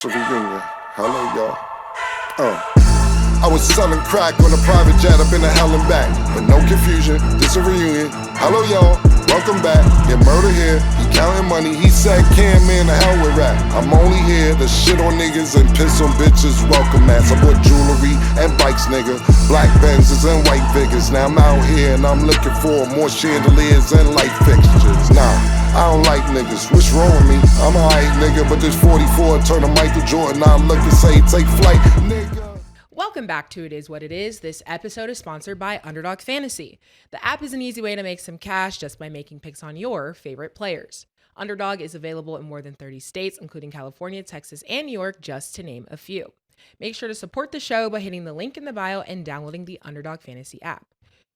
Reunion. Hello, y'all. I was selling crack on a private jet up in the hell and back. But no confusion, this a reunion. Hello, y'all. Welcome back. Get murder here. He counting money. He said, "Can man, the hell with rap. I'm only here to shit on niggas and piss on bitches. Welcome, ass. I bought jewelry and bikes, nigga. Black Benzes and white Vigors. Now I'm out here and I'm looking for more chandeliers and light fixtures. Nah. I don't like niggas, what's wrong with me? I'm a hype nigga, but this 44 turn to Michael Jordan. I look and say, take flight, nigga. Welcome back to It Is What It Is. This episode is sponsored by Underdog Fantasy. The app is an easy way to make some cash just by making picks on your favorite players. Underdog is available in more than 30 states, including California, Texas, and New York, just to name a few. Make sure to support the show by hitting the link in the bio and downloading the Underdog Fantasy app.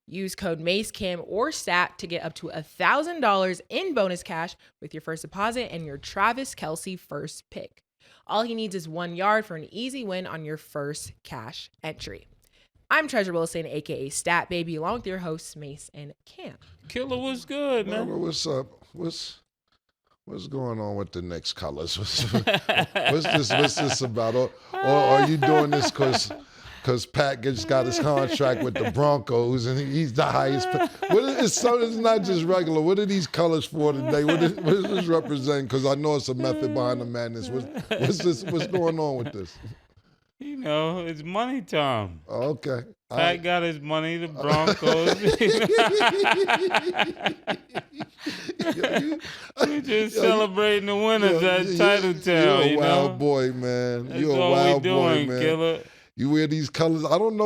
Use code Mase, Cam, or STAT to get up to $1,000 in bonus cash with your first deposit and your Travis Kelce first pick. All he needs is 1 yard for an easy win on your first cash entry. I'm Treasure Wilson, aka Stat Baby, along with your hosts Mase and Cam. Killer, what's good, man? What's up? What's going on with the Knicks colors? What's this about? Or are you doing this because Pat just got his contract with the Broncos and he's the highest. It's not just regular. What are these colors for today? What does this represent? Because I know it's a method behind the madness. What's going on with this? You know, it's money time. Oh, okay. Pat got his money, the Broncos. We're just celebrating the winners at Titletown. You're a wild boy, man. That's You're a all wild we doing, boy, man. Killer. You wear these colors. I don't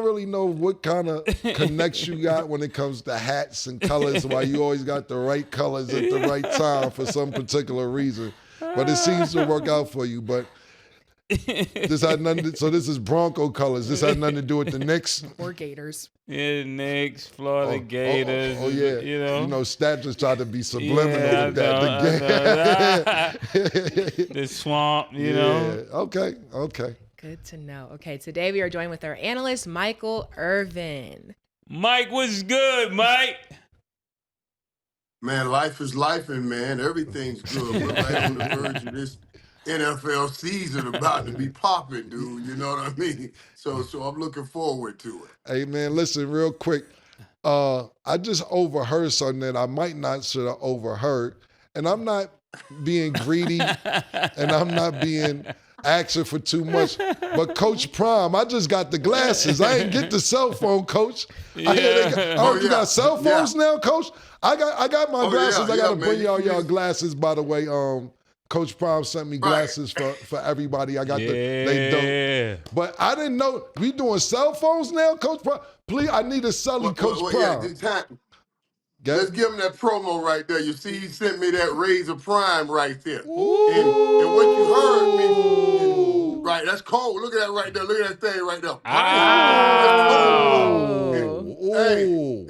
really know what kind of connects you got when it comes to hats and colors, why you always got the right colors at the right time for some particular reason. But it seems to work out for you. But this had nothing so this is Bronco colors. This had nothing to do with the Knicks. Or Gators. Yeah, Knicks, Florida Gators. Oh, yeah. You know. Stat just tried to be subliminal with that. The The swamp, you know. Okay. Good to know. Okay, today we are joined with our analyst, Michael Irvin. Mike, what's good, Mike? Man, life is life, and man, everything's good. We're right on the verge of this NFL season about to be popping, dude. You know what I mean? So I'm looking forward to it. Hey, man, listen real quick. I just overheard something that I might not should have overheard. And I'm not being greedy and I'm not being asking for too much. But Coach Prime, I just got the glasses. I ain't get the cell phone, Coach. You got cell phones now, Coach? I got my glasses. I got to bring y'all glasses, by the way. Coach Prime sent me glasses for everybody. I got they dope. But I didn't know we doing cell phones now, Coach Prime. Please, I need a Sully, Coach Prime. Let's give him that promo right there. You see, he sent me that Razor Prime right there. And what you heard me, right, that's cold. Look at that right there. Look at that thing right there.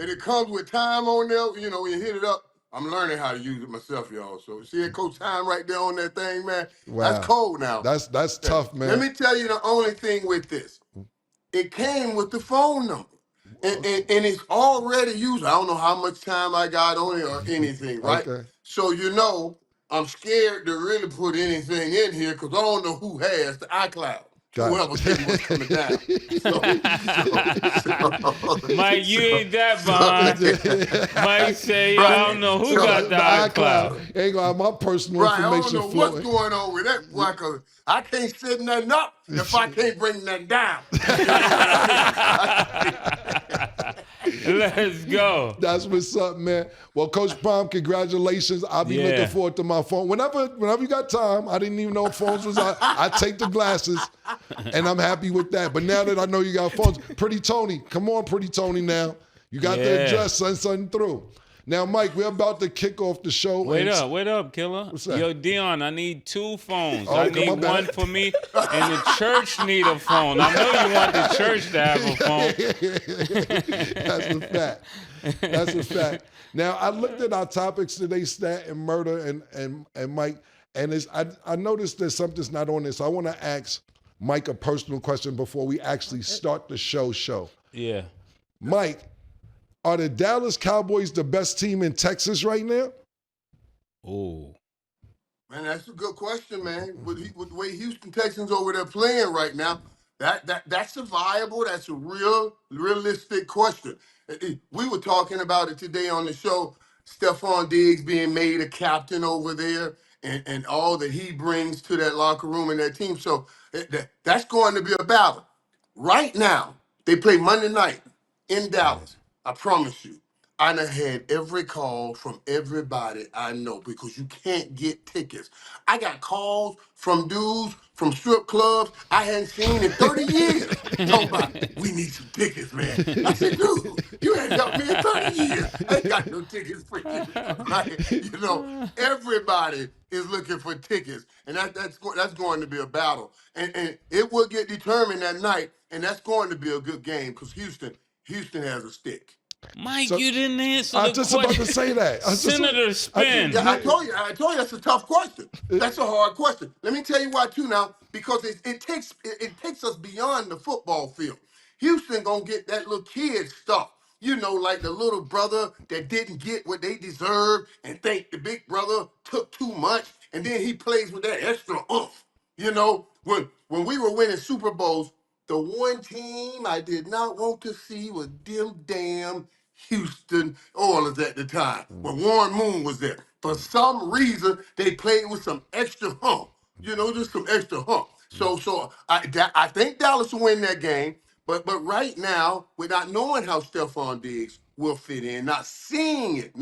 And it comes with time on there. You know, when you hit it up, I'm learning how to use it myself, y'all. So see that Coach Time right there on that thing, man? Wow. That's cold now. That's tough, man. Let me tell you the only thing with this. It came with the phone number. And it's already used. I don't know how much time I got on it or anything, right? Okay. So, I'm scared to really put anything in here because I don't know who has the iCloud. Whoever thinks what's coming down. Mike, you ain't that behind. Mike say, I don't know who got the iCloud. Ain't gonna have my personal information I don't know flowing. what's going on with that, boy, because I can't set nothing up if I can't bring nothing down. Let's go. That's what's up, man. Well, Coach Prime, congratulations. I'll be looking forward to my phone. Whenever you got time, I didn't even know phones was out. I take the glasses, and I'm happy with that. But now that I know you got phones, Pretty Tony, come on, Pretty Tony now. You got to adjust, send something through. Now, Mike, we're about to kick off the show. Wait up, Killer. What's that? Yo, Dion, I need 2 phones. Oh, I need one for me, and the church need a phone. I know you want the church to have a phone. That's a fact. Now, I looked at our topics today, Stat and Murder and Mike, and I noticed there's something's not on this. So I want to ask Mike a personal question before we actually start the show. Yeah. Mike, are the Dallas Cowboys the best team in Texas right now? Oh. Man, that's a good question, man. With the way Houston Texans over there playing right now, that's a viable, that's a realistic question. We were talking about it today on the show. Stephon Diggs being made a captain over there, and all that he brings to that locker room and that team. So that's going to be a battle. Right now, they play Monday night in Dallas. I promise you. I done had every call from everybody I know because you can't get tickets. I got calls from dudes from strip clubs I hadn't seen in 30 years. Talking about, we need some tickets, man. I said, dude, you ain't helped me in 30 years. I ain't got no tickets for you. Right? You know, everybody is looking for tickets. And that's going to be a battle. And it will get determined that night. And that's going to be a good game because Houston has a stick. Mike, So- you didn't answer I the was just question. about to say that. Senator Spin. Yeah, I told you that's a tough question. That's a hard question. Let me tell you why too now, because it takes us beyond the football field. Houston gonna get that little kid stuff. You know, like the little brother that didn't get what they deserved and think the big brother took too much, and then he plays with that extra oomph. You know, when we were winning Super Bowls, the one team I did not want to see was them damn Houston Oilers at the time when Warren Moon was there. For some reason, they played with some extra hump. You know, just some extra hump. So I think Dallas will win that game. But right now, without knowing how Stephon Diggs will fit in, not seeing it,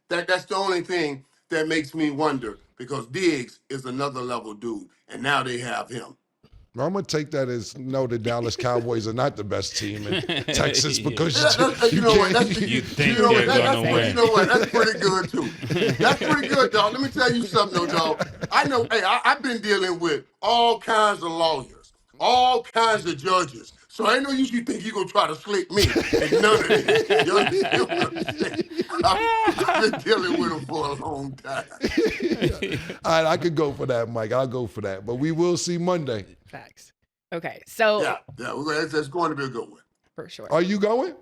that's the only thing that makes me wonder because Diggs is another level dude, and now they have him. I'm gonna take that as no, the Dallas Cowboys are not the best team in Texas because You know what? That's You think they're gonna win. You know what? That's pretty good too. That's pretty good, dog. Let me tell you something, though, dog. I know. Hey, I've been dealing with all kinds of lawyers, all kinds of judges. So ain't no use you think you gonna try to slick me and none of this. You understand what I'm saying? I've been dealing with them for a long time. All right, I could go for that, Mike. I'll go for that. But we will see Monday. Facts. Okay, so Yeah. That's going to be a good one. for sure. Are you going?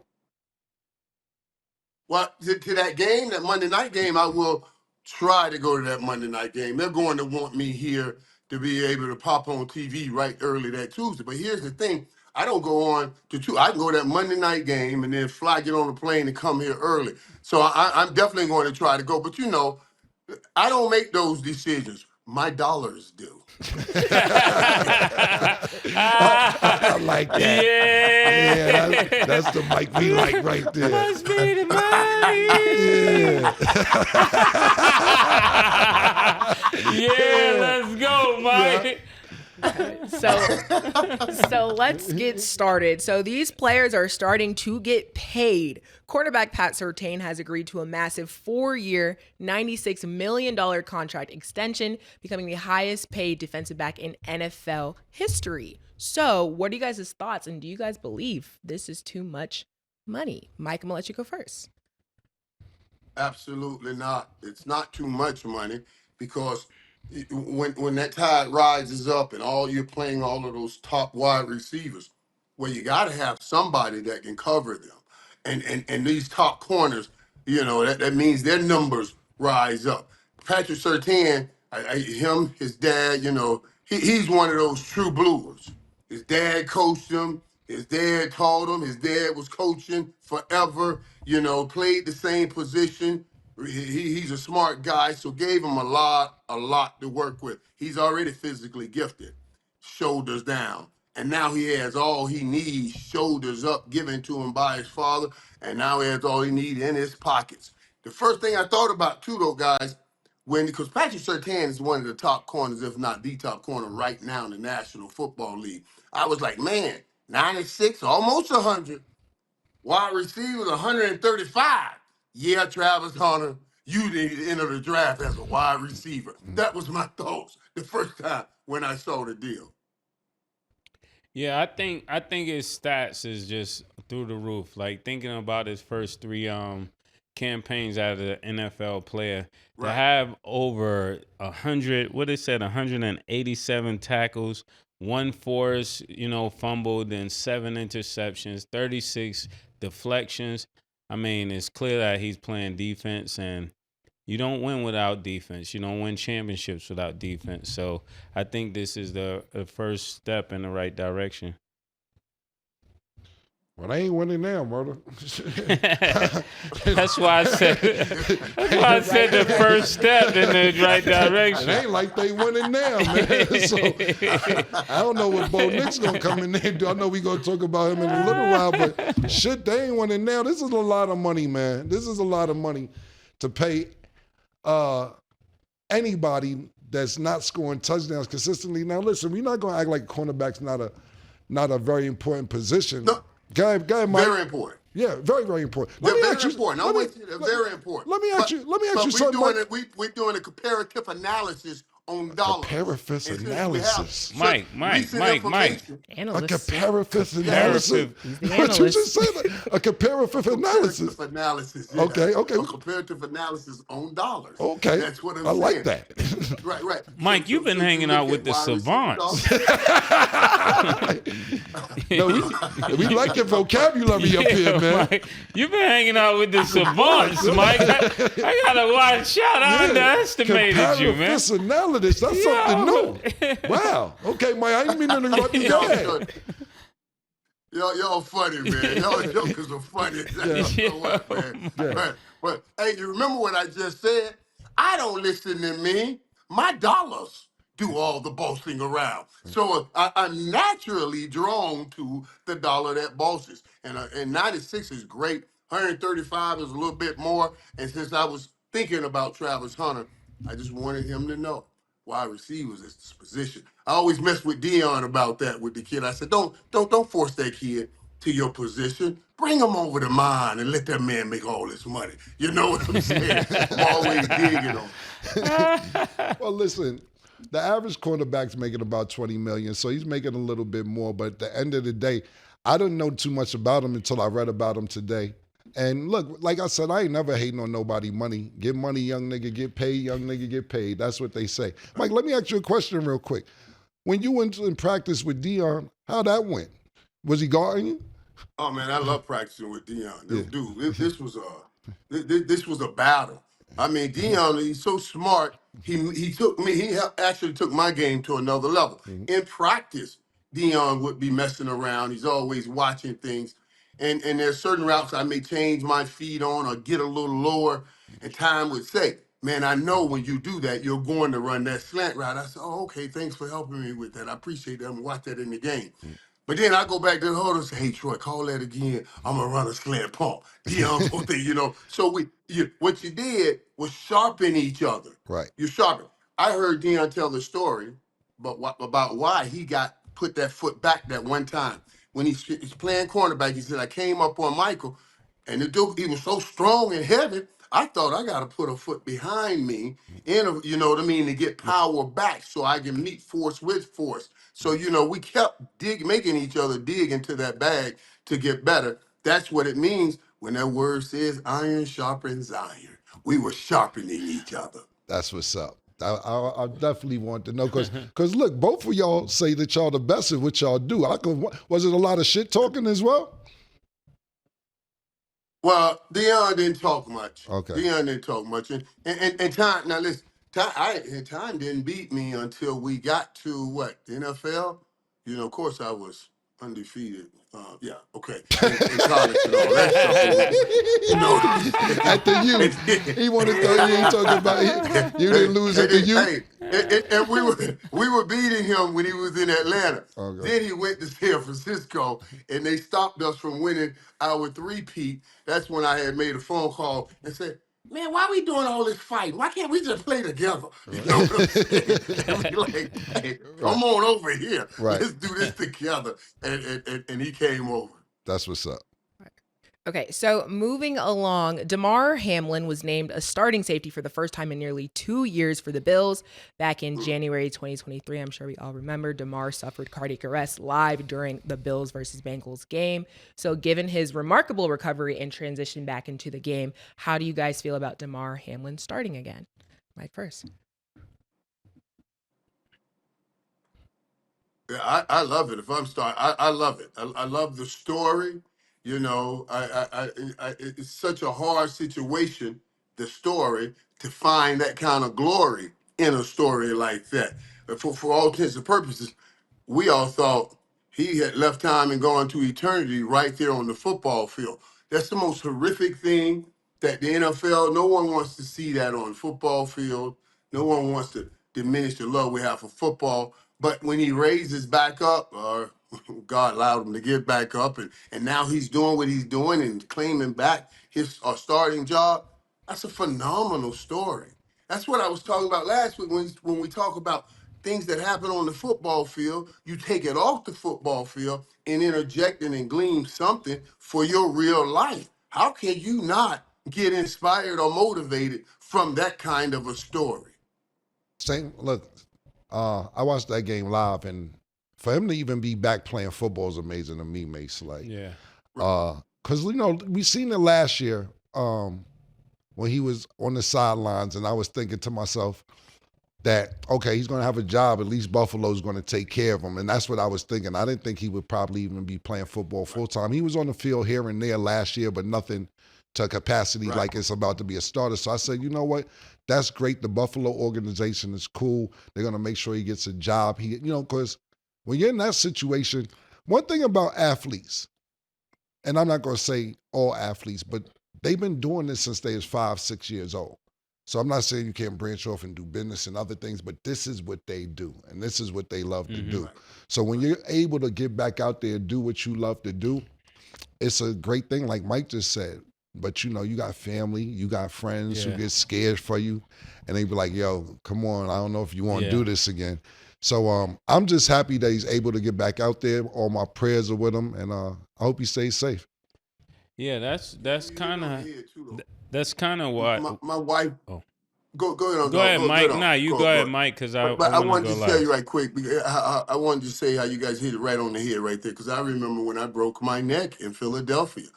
Well, to that game, that Monday night game, I will try to go to that Monday night game. They're going to want me here to be able to pop on TV right early that Tuesday. But here's the thing. I don't go on to two. I can go to that Monday night game and then get on a plane and come here early. So I'm definitely going to try to go. But, you know, I don't make those decisions. My dollars do. I like that. Yeah, that's the Mike we like right there. Must be the money. Yeah, let's go, Mike. So let's get started. So these players are starting to get paid. Quarterback Pat Surtain has agreed to a massive 4-year, $96 million contract extension, becoming the highest paid defensive back in NFL history. So what are you guys' thoughts, and do you guys believe this is too much money? Mike, I'm going to let you go first. Absolutely not. It's not too much money because when that tide rises up and you're playing all of those top wide receivers, well, you got to have somebody that can cover them. And these top corners, you know, that means their numbers rise up. Patrick Surtain, his dad, you know, he's one of those true bluers. His dad coached him. His dad taught him. His dad was coaching forever, you know, played the same position. He's a smart guy, so gave him a lot to work with. He's already physically gifted, shoulders down. And now he has all he needs, shoulders up, given to him by his father. And now he has all he needs in his pockets. The first thing I thought about, too, though, guys, because Patrick Surtain is one of the top corners, if not the top corner right now in the National Football League. I was like, man, 96, almost 100. Wide receivers, 135. Yeah, Travis Hunter, you need to enter the draft as a wide receiver. That was my thoughts the first time when I saw the deal. Yeah, I think his stats is just through the roof. Like thinking about his first 3 campaigns as an NFL player, to have over 187 tackles, 1 forced, fumbled, and 7 interceptions, 36 deflections. I mean, it's clear that he's playing defense, and You don't win without defense. You don't win championships without defense. So I think this is the first step in the right direction. Well, they ain't winning now, brother. That's why I said. That's why I said the first step in the right direction. It ain't like they winning now, man. So I don't know what Bo Nick's gonna come in there and do. I know we gonna talk about him in a little while, but shit, they ain't winning now. This is a lot of money, man. This is a lot of money to pay anybody that's not scoring touchdowns consistently. Now, listen, we're not gonna act like cornerback's not a very important position. No. Go ahead, Mike. Very important. Yeah, very, very important. They're very important. They're very important. Let me ask you something, Mike. We're doing a comparative analysis on dollars. Comparative analysis. Mike. Analyst. A comparative analysis. He's the What analyst. you just said? A comparative analysis. Comparative analysis. Yeah. Okay. A comparative analysis on dollars. Okay. That's what I'm saying. I like that. Right. Mike, you've been hanging out with the savants. No, we like your vocabulary up here, man. Mike, you've been hanging out with the savants, Mike. I gotta watch out. I underestimated you, man. Comparative analysis. That's something new. Wow. Okay, Mike, I didn't mean to interrupt you. Go ahead. Y'all funny, man. Y'all jokers are funny. But hey, you remember what I just said? I don't listen to me. My dollars do all the bossing around. So I'm naturally drawn to the dollar that bosses. And 96 is great. 135 is a little bit more. And since I was thinking about Travis Hunter, I just wanted him to know wide receivers is this position. I always mess with Dion about that with the kid. I said, don't force that kid to your position. Bring him over to mine and let that man make all this money. You know what I'm saying? I'm always digging him. Well, listen, the average cornerback's making about $20 million, so he's making a little bit more. But at the end of the day, I didn't know too much about him until I read about him today. And look, like I said, I ain't never hating on nobody money. Get money, young nigga, get paid, young nigga, get paid. That's what they say. Mike, let me ask you a question real quick. When you went in practice with Dion, how that went? Was he guarding you? Oh man, I love practicing with Dion. Dude, this was a battle. I mean, Dion, he's so smart. He actually took my game to another level. Mm-hmm. In practice, Dion would be messing around. He's always watching things. And there's certain routes I may change my feet on or get a little lower. And Time would say, man, I know when you do that, you're going to run that slant route. I said, oh, okay, thanks for helping me with that. I appreciate that. I'm going to watch that in the game. Mm-hmm. But then I go back to the huddle and say, hey, Troy, call that again. I'm going to run a slant pump. Dion's whole thing, So what you did was sharpen each other. Right. You sharpen. I heard Dion tell the story about why he put that foot back that one time. When he's playing cornerback, he said, I came up on Michael, and the dude, he was so strong and heavy, I thought I got to put a foot behind me, you know what I mean, to get power back so I can meet force with force. So, we kept making each other dig into that bag to get better. That's what it means when that word says iron sharpens iron. We were sharpening each other. That's what's up. I definitely want to know because look, both of y'all say that y'all the best at what y'all do. Was it a lot of shit talking as well? Well, Dion didn't talk much. Okay. Dion didn't talk much, and Time. Now listen, Time didn't beat me until we got to the NFL. Of course I was undefeated. Okay. In college and all that stuff. At the U, he wanted to throw you ain't talking about it. You didn't lose at the U. And we were beating him when he was in Atlanta. Okay. Then he went to San Francisco, and they stopped us from winning our three-peat. That's when I had made a phone call and said, man, why are we doing all this fighting? Why can't we just play together? You know what I'm saying? And be like, hey, come on over here. Right. Let's do this together. And he came over. That's what's up. Okay, so moving along, Damar Hamlin was named a starting safety for the first time in nearly 2 years for the Bills. Back in January 2023, I'm sure we all remember, Damar suffered cardiac arrest live during the Bills versus Bengals game. So given his remarkable recovery and transition back into the game, how do you guys feel about Damar Hamlin starting again? Mike first. Yeah, I love it. If I'm starting, I love it. I love the story. It's such a hard situation the story to find that kind of glory in a story like that. For all intents and purposes, we all thought he had left time and gone to eternity right there on the football field. That's the most horrific thing that the NFL, no one wants to see that on the football field. No one wants to diminish the love we have for football. But when he raises back up, or God allowed him to get back up, and now he's doing what he's doing and claiming back his starting job, that's a phenomenal story. That's what I was talking about last week when we talk about things that happen on the football field. You take it off the football field and interject and glean something for your real life. How can you not get inspired or motivated from that kind of a story? Same. Look, I watched that game live, and for him to even be back playing football is amazing to me, Mase. Like, Yeah. because we seen it last year when he was on the sidelines, and I was thinking to myself that okay, he's going to have a job. At least Buffalo's going to take care of him, and that's what I was thinking. I didn't think he would probably even be playing football full time. He was on the field here and there last year, but nothing to capacity like it's about to be a starter. So I said, you know what? That's great. The Buffalo organization is cool. They're going to make sure he gets a job. Because when you're in that situation, one thing about athletes, and I'm not going to say all athletes, but they've been doing this since they was 5, 6 years old. So I'm not saying you can't branch off and do business and other things, but this is what they do, and this is what they love to do. So when you're able to get back out there and do what you love to do, it's a great thing, like Mike just said. But you got family, you got friends who get scared for you, and they be like, yo, come on, I don't know if you want to do this again. So I'm just happy that he's able to get back out there. All my prayers are with him, and I hope he stays safe. Yeah, that's kind of what My wife. Oh. Go ahead. Go ahead, Mike. Go go ahead, Mike, because I wanted to go tell you last. right quick. Because I wanted to say how you guys hit it right on the head right there. Because I remember when I broke my neck in Philadelphia.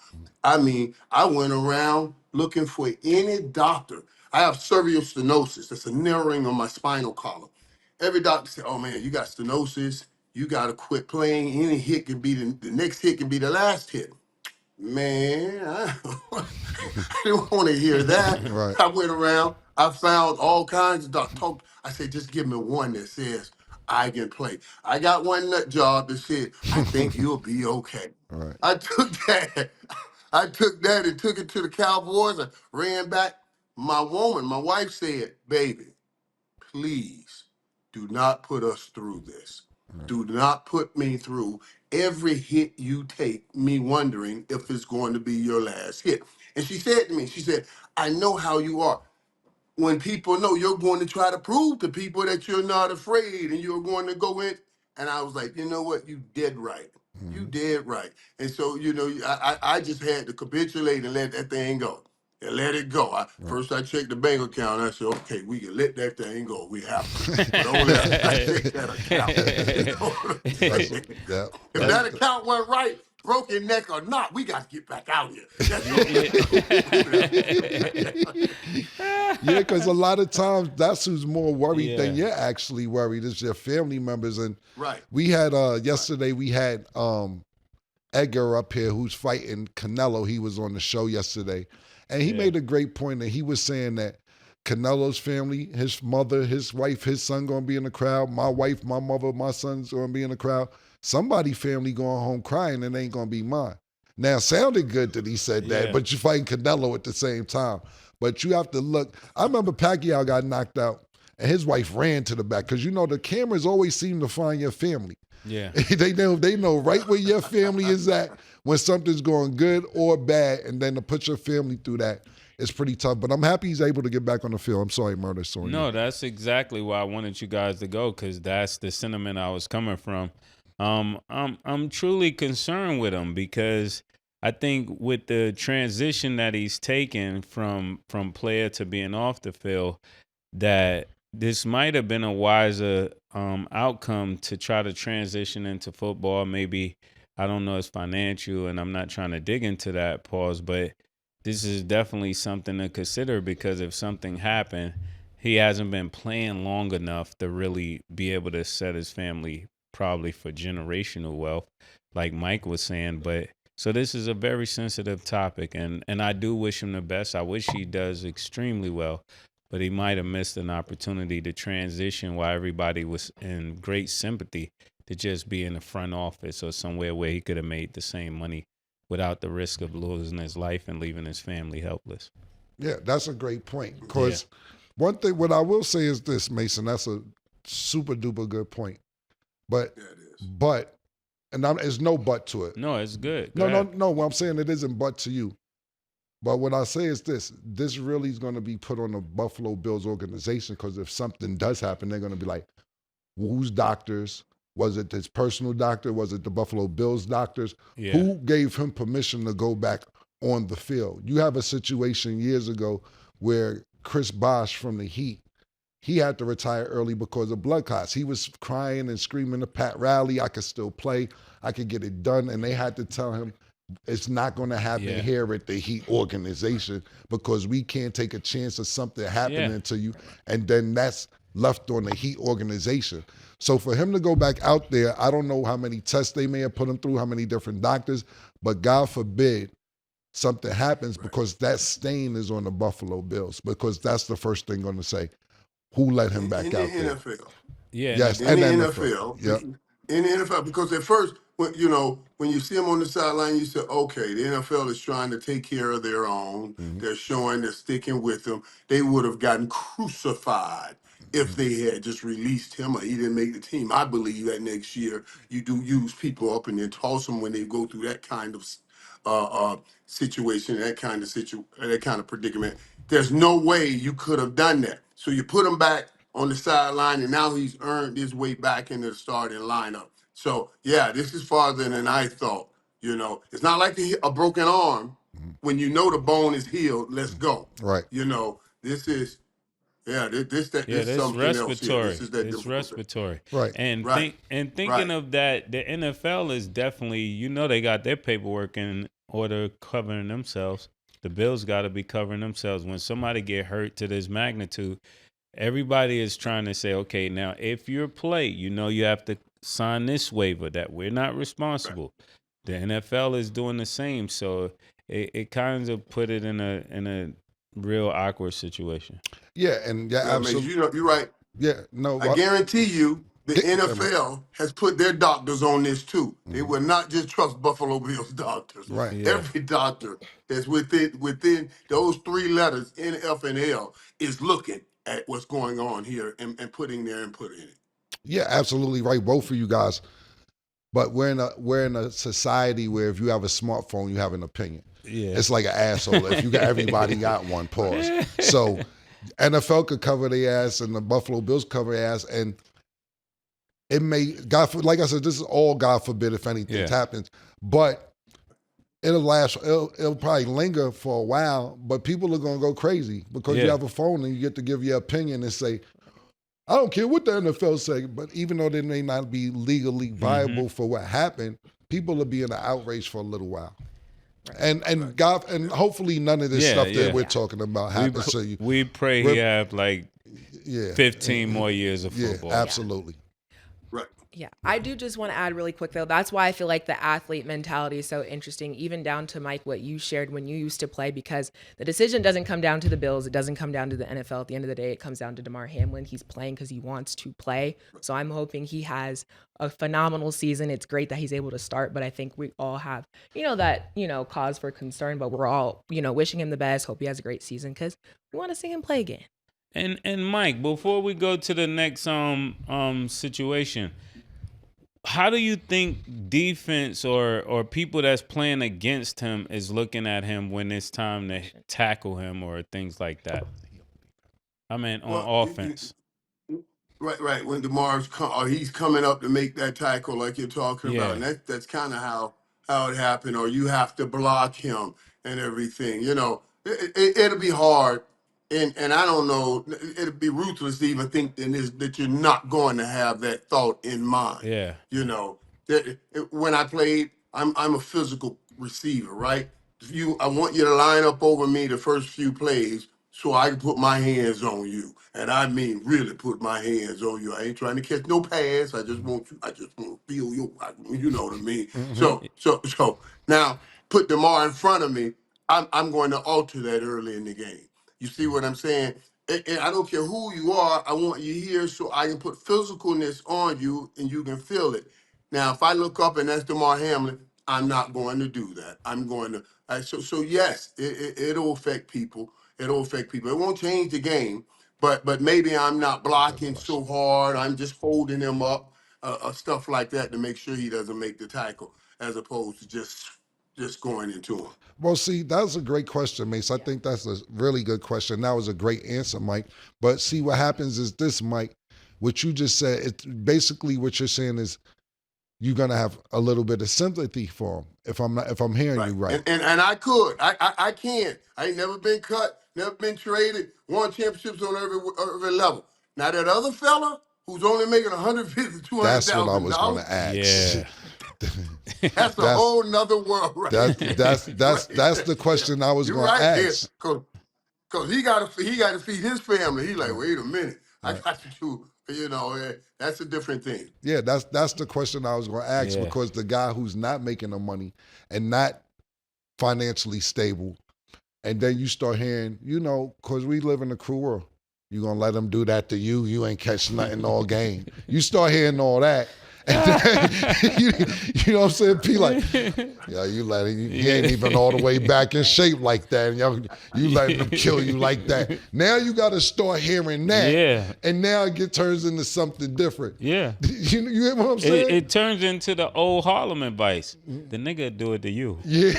I mean, I went around looking for any doctor. I have cervical stenosis. That's a narrowing on my spinal column. Every doctor said, "Oh man, you got stenosis. You got to quit playing. Any hit can be the next hit can be the last hit." Man, I didn't want to hear that. Right. I went around. I found all kinds of doctors. I said, just give me one that says I can play. I got one nut job that said, I think you'll be okay. Right. I took that. I took that and took it to the Cowboys. I ran back. My wife said, baby, please do not put us through this. Do not put me through every hit you take, me wondering if it's going to be your last hit. And she said to me, she said, I know how you are. When people know you're going to try to prove to people that you're not afraid and you're going to go in. And I was like, you know what? You did right. You did right. And so, I just had to capitulate and let that thing go. And let it go. First, I checked the bank account. I said, okay, we can let that thing go. We have to. But only after I checked that account. You know what I'm saying? If that account went right, broken neck or not, we got to get back out here. Yeah, because a lot of times that's who's more worried than you're actually worried. It's your family members. And we had yesterday we had Edgar up here who's fighting Canelo. He was on the show yesterday, and he made a great point. And he was saying that Canelo's family, his mother, his wife, his son gonna be in the crowd. My wife, my mother, my son's gonna be in the crowd. Somebody family going home crying, and it ain't gonna be mine. Now, sounded good that he said that, but you're fighting Canelo at the same time. But you have to look. I remember Pacquiao got knocked out, and his wife ran to the back because the cameras always seem to find your family. Yeah, they know right where your family is at when something's going good or bad, and then to put your family through that is pretty tough. But I'm happy he's able to get back on the field. I'm sorry, Murder. Sorry. No, that's exactly why I wanted you guys to go, because that's the sentiment I was coming from. I'm truly concerned with him because I think with the transition that he's taken from player to being off the field, that this might have been a wiser outcome to try to transition into football. Maybe, I don't know, it's financial, and I'm not trying to dig into that, pause, but this is definitely something to consider, because if something happened, he hasn't been playing long enough to really be able to set his family probably for generational wealth, like Mike was saying. But So this is a very sensitive topic, and I do wish him the best. I wish he does extremely well, but he might have missed an opportunity to transition while everybody was in great sympathy to just be in the front office or somewhere where he could have made the same money without the risk of losing his life and leaving his family helpless. Yeah, that's a great point. Because one thing, what I will say is this, Mason, that's a super duper good point. But, and there's no but to it. No, it's good. No. What I'm saying, it isn't but to you. But what I say is this really is going to be put on the Buffalo Bills organization, because if something does happen, they're going to be like, whose doctors? Was it his personal doctor? Was it the Buffalo Bills doctors? Yeah. Who gave him permission to go back on the field? You have a situation years ago where Chris Bosh from the Heat, he had to retire early because of blood clots. He was crying and screaming to Pat Riley, I could still play, I could get it done. And they had to tell him, it's not going to happen here at the Heat organization, because we can't take a chance of something happening to you. And then that's left on the Heat organization. So for him to go back out there, I don't know how many tests they may have put him through, how many different doctors, but God forbid something happens, because that stain is on the Buffalo Bills, because that's the first thing going to say, who let him back out there? NFL. Yeah. Yes, In and the NFL. NFL. Yep. In the NFL, because at first, when you see them on the sideline, you say, okay, the NFL is trying to take care of their own. They're showing they're sticking with them. They would have gotten crucified if they had just released him or he didn't make the team. I believe that next year you do use people up and then toss them when they go through that kind of situation, that kind of predicament. There's no way you could have done that. So you put him back on the sideline, and now he's earned his way back into the starting lineup. So yeah, this is farther than I thought. It's not like a broken arm. When you know the bone is healed, let's go. Right. This is this This something else here. respiratory. This is that It's difficult thing. respiratory. Right. And Right. thinking of that, the NFL is definitely, they got their paperwork in order covering themselves. The Bills got to be covering themselves. When somebody get hurt to this magnitude, everybody is trying to say, okay, now if you're play, you have to sign this waiver that we're not responsible. The NFL is doing the same, so it kind of put it in a real awkward situation. Yeah, and absolutely. You're right. Yeah, no. I guarantee you, the NFL has put their doctors on this too. They will not just trust Buffalo Bills doctors. Right. Yeah. Every doctor that's within those three letters, NF and L, is looking at what's going on here and putting their input in it. Yeah, absolutely right. Both of you guys. But we're in a society where if you have a smartphone, you have an opinion. Yeah. It's like an asshole. If you got everybody got one, pause. So NFL could cover their ass and the Buffalo Bills cover their ass, and it may, like I said, this is all God forbid if anything happens. But it'll last. It'll probably linger for a while. But people are gonna go crazy because you have a phone and you get to give your opinion and say, I don't care what the NFL say. But even though they may not be legally viable for what happened, people will be in an outrage for a little while. And God, and hopefully none of this stuff that we're talking about happens to you. We pray he have like 15 more years of football. Yeah, absolutely. Right. Yeah, I do just want to add really quick though. That's why I feel like the athlete mentality is so interesting, even down to Mike, what you shared when you used to play, because the decision doesn't come down to the Bills. It doesn't come down to the NFL. At the end of the day, it comes down to Damar Hamlin. He's playing because he wants to play. So I'm hoping he has a phenomenal season. It's great that he's able to start, but I think we all have, that, cause for concern, but we're all, wishing him the best. Hope he has a great season because we want to see him play again. And Mike, before we go to the next situation, how do you think defense or people that's playing against him is looking at him when it's time to tackle him or things like that? I mean, on offense. Right. When he's coming up to make that tackle like you're talking about, and that's kind of how it happened. Or you have to block him and everything. It'll be hard, and I don't know. It'll be ruthless to even think that you're not going to have that thought in mind. Yeah. When I played, I'm a physical receiver, right? I want you to line up over me the first few plays so I can put my hands on you. And I mean really put my hands on you. I ain't trying to catch no pass. I just want to feel you. You know what I mean? So now put Damar in front of me. I'm going to alter that early in the game. You see what I'm saying? And I don't care who you are. I want you here so I can put physicalness on you and you can feel it. Now, if I look up and that's Damar Hamlin, I'm not going to do that. I'm going to. So yes, it'll affect people. It'll affect people. It won't change the game, but maybe I'm not blocking so hard. I'm just holding him up, stuff like that to make sure he doesn't make the tackle, as opposed to just going into him. Well, see, that's a great question, Mase. I think that's a really good question. That was a great answer, Mike. But see, what happens is this, Mike. What you just said, it's basically what you're saying is you're gonna have a little bit of sympathy for him. If I'm hearing you right. And I could. I can. I ain't never been cut, never been traded, won championships on every level. Now that other fella who's only making $150,000, $200,000. That's what I was gonna ask. Yeah. That's a whole nother world, right? That's the question I was gonna ask. Cause he gotta feed his family. He like, wait a minute, I got to, that's a different thing. Yeah, that's the question I was gonna ask, because the guy who's not making the money and not financially stable, and then you start hearing, because we live in a cruel world. You gonna let him do that to you? You ain't catch nothing all game. You start hearing all that. And then, you know what I'm saying? P like, yeah, you letting he ain't even all the way back in shape like that. And you letting him kill you like that. Now you got to start hearing that. Yeah. And now it turns into something different. Yeah. You hear what I'm saying? It turns into the old Harlem advice. The nigga do it to you. Yeah.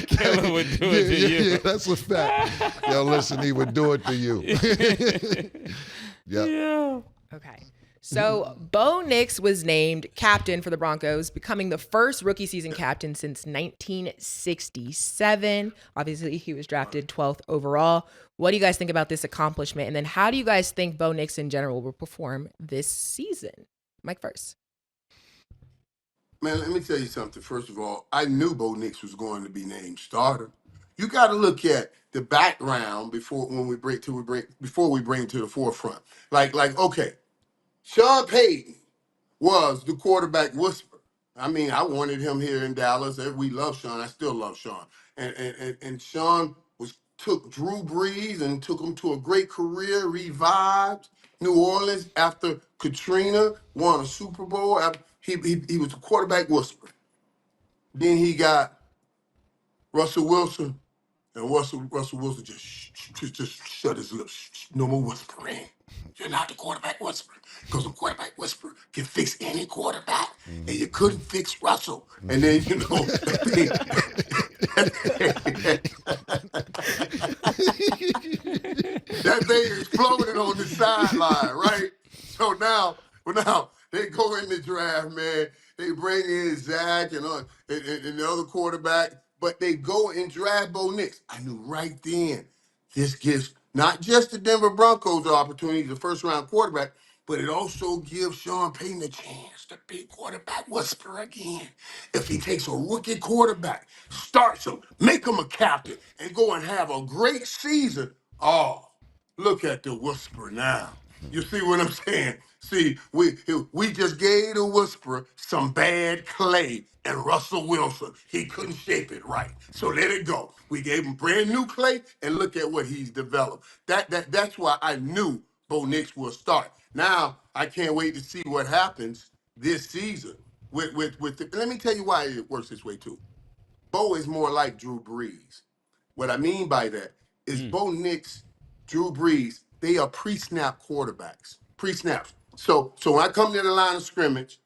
Killer would do it to you. Yeah, that's a fact. Yo, listen, he would do it to you. Yeah. Okay. So Bo Nix was named captain for the Broncos, becoming the first rookie season captain since 1967. Obviously, he was drafted 12th overall. What do you guys think about this accomplishment? And then how do you guys think Bo Nix in general will perform this season? Mike first. Man, let me tell you something. First of all, I knew Bo Nix was going to be named starter. You got to look at the background before we bring to the forefront. Like, okay, Sean Payton was the quarterback whisperer. I mean, I wanted him here in Dallas. We love Sean. I still love Sean. And Sean took Drew Brees and took him to a great career, revived New Orleans after Katrina, won a Super Bowl. He was a quarterback whisperer. Then he got Russell Wilson, and Russell Wilson just shut his lips. No more whispering. You're not the quarterback whisperer, because the quarterback whisperer can fix any quarterback, and you couldn't fix Russell. And then that thing exploded on the sideline, right? So now they go in the draft, man. They bring in Zach and the other quarterback, but they go and draft Bo Nix. I knew right then this gives not just the Denver Broncos the opportunity, the first-round quarterback, but it also gives Sean Payton a chance to be quarterback whisperer again. If he takes a rookie quarterback, starts him, make him a captain, and go and have a great season, look at the whisper now. You see what I'm saying? See, we just gave the whisperer some bad clay and Russell Wilson. He couldn't shape it right. So let it go. We gave him brand new clay, and look at what he's developed. That's why I knew Bo Nix will start. Now I can't wait to see what happens this season with let me tell you why it works this way too. Bo is more like Drew Brees. What I mean by that is Bo Nix, Drew Brees, they are pre-snap quarterbacks. Pre-snaps. So when I come to the line of scrimmage,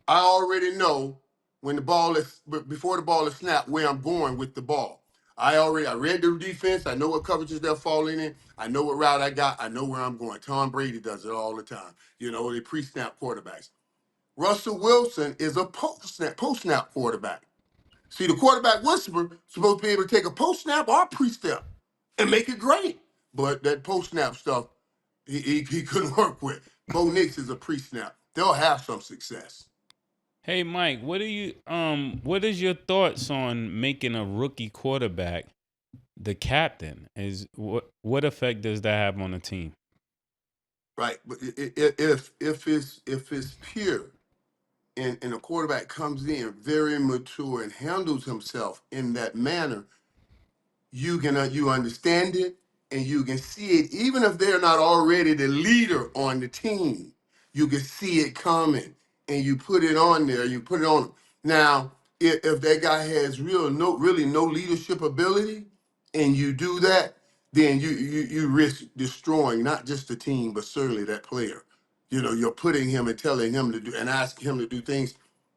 I already know before the ball is snapped, where I'm going with the ball. I read the defense. I know what coverages they're falling in. I know what route I got. I know where I'm going. Tom Brady does it all the time. They pre-snap quarterbacks. Russell Wilson is a post-snap quarterback. See, the quarterback whisperer supposed to be able to take a post-snap or pre-snap and make it great. But that post-snap stuff, he couldn't work with. Bo Nix is a pre-snap. They'll have some success. Hey Mike, what is your thoughts on making a rookie quarterback the captain? Is what effect does that have on the team? Right, but if it's pure and a quarterback comes in very mature and handles himself in that manner, you understand it and you can see it even if they're not already the leader on the team. You can see it coming and you put it on there. You put it on. Now, if that guy has really no leadership ability, and you do that, then you risk destroying not just the team but certainly that player. You're putting him and telling him to do and asking him to do things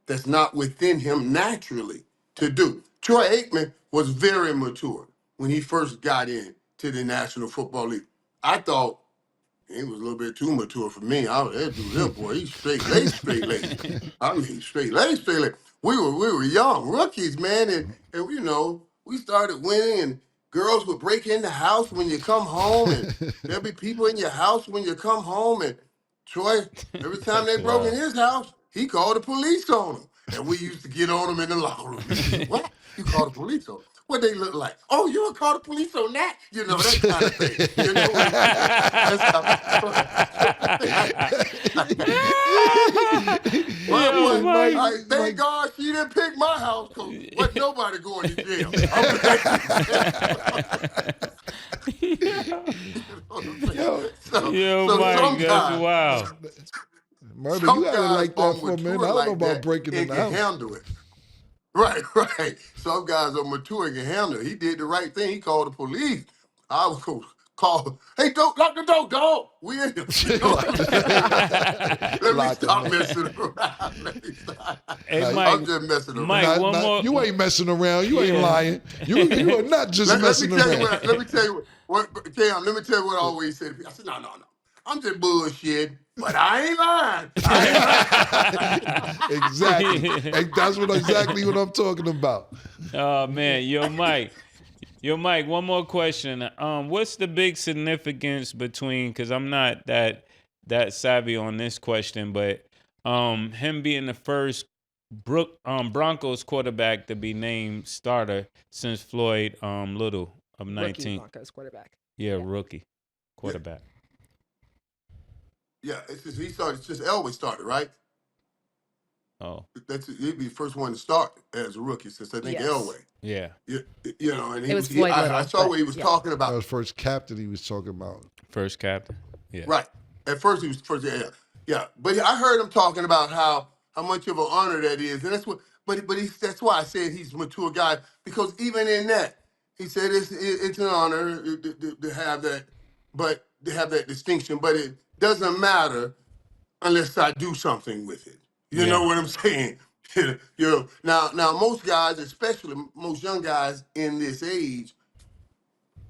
that's not within him naturally to do. Troy Aikman was very mature when he first got in to the National Football League. I thought he was a little bit too mature for me. That dude, that boy, he's straight laced. I mean, straight laced. We were young rookies, man, and we started winning, and girls would break in the house when you come home, and there'd be people in your house when you come home, and Troy, every time That's they broke in wild. his house, he called the police on them, and we used to get on them in the locker room. What? You called the police on them? What they look like? Oh, you would call the police on that? That kind of thing. You know what I'm saying? That's my Yo, boy, Mike. thank God she didn't pick my house because wasn't nobody going to jail. I'm glad you know what I'm saying? Yo, Yo, So Mike, that's wild. Murder, you some got it guys like are that for a minute. mature I don't know like about that breaking in and the can house. handle it. Right. Some guys are mature and can handle it. He did the right thing. He called the police. I was going to call, hey, don't lock the door, dog. We in here. You know what I'm saying? Let me Lock him stop up. messing around. Let me stop. Hey, Nah, Mike. I'm just messing Mike, around. one more. You ain't messing around. You ain't Yeah. lying. You are not just Let me messing tell you around. let me tell you what Cam, let me tell you what I always said. I said, no. I'm just bullshit, but I ain't lying. Exactly. And that's exactly what I'm talking about. Oh man, yo, Mike. One more question. What's the big significance between? Because I'm not that savvy on this question, but him being the first Broncos quarterback to be named starter since Floyd Little of Rookie 19. Broncos quarterback. Yeah, rookie Yeah, quarterback. yeah. It's just Elway started, right? Oh, He'd be the first one to start as a rookie since I think Yes. Elway. yeah, And It was Floyd I Little, saw but what he was yeah. talking That about. was first captain he was talking about. first captain. Yeah, Right. At first he was first, yeah. But I heard him talking about how much of an honor that is, and that's what. But that's why I said he's a mature guy because even in that, he said it's an honor to have that, but to have that distinction. But it doesn't matter unless I do something with it. You yeah. know what I'm saying? Now most guys, especially most young guys in this age,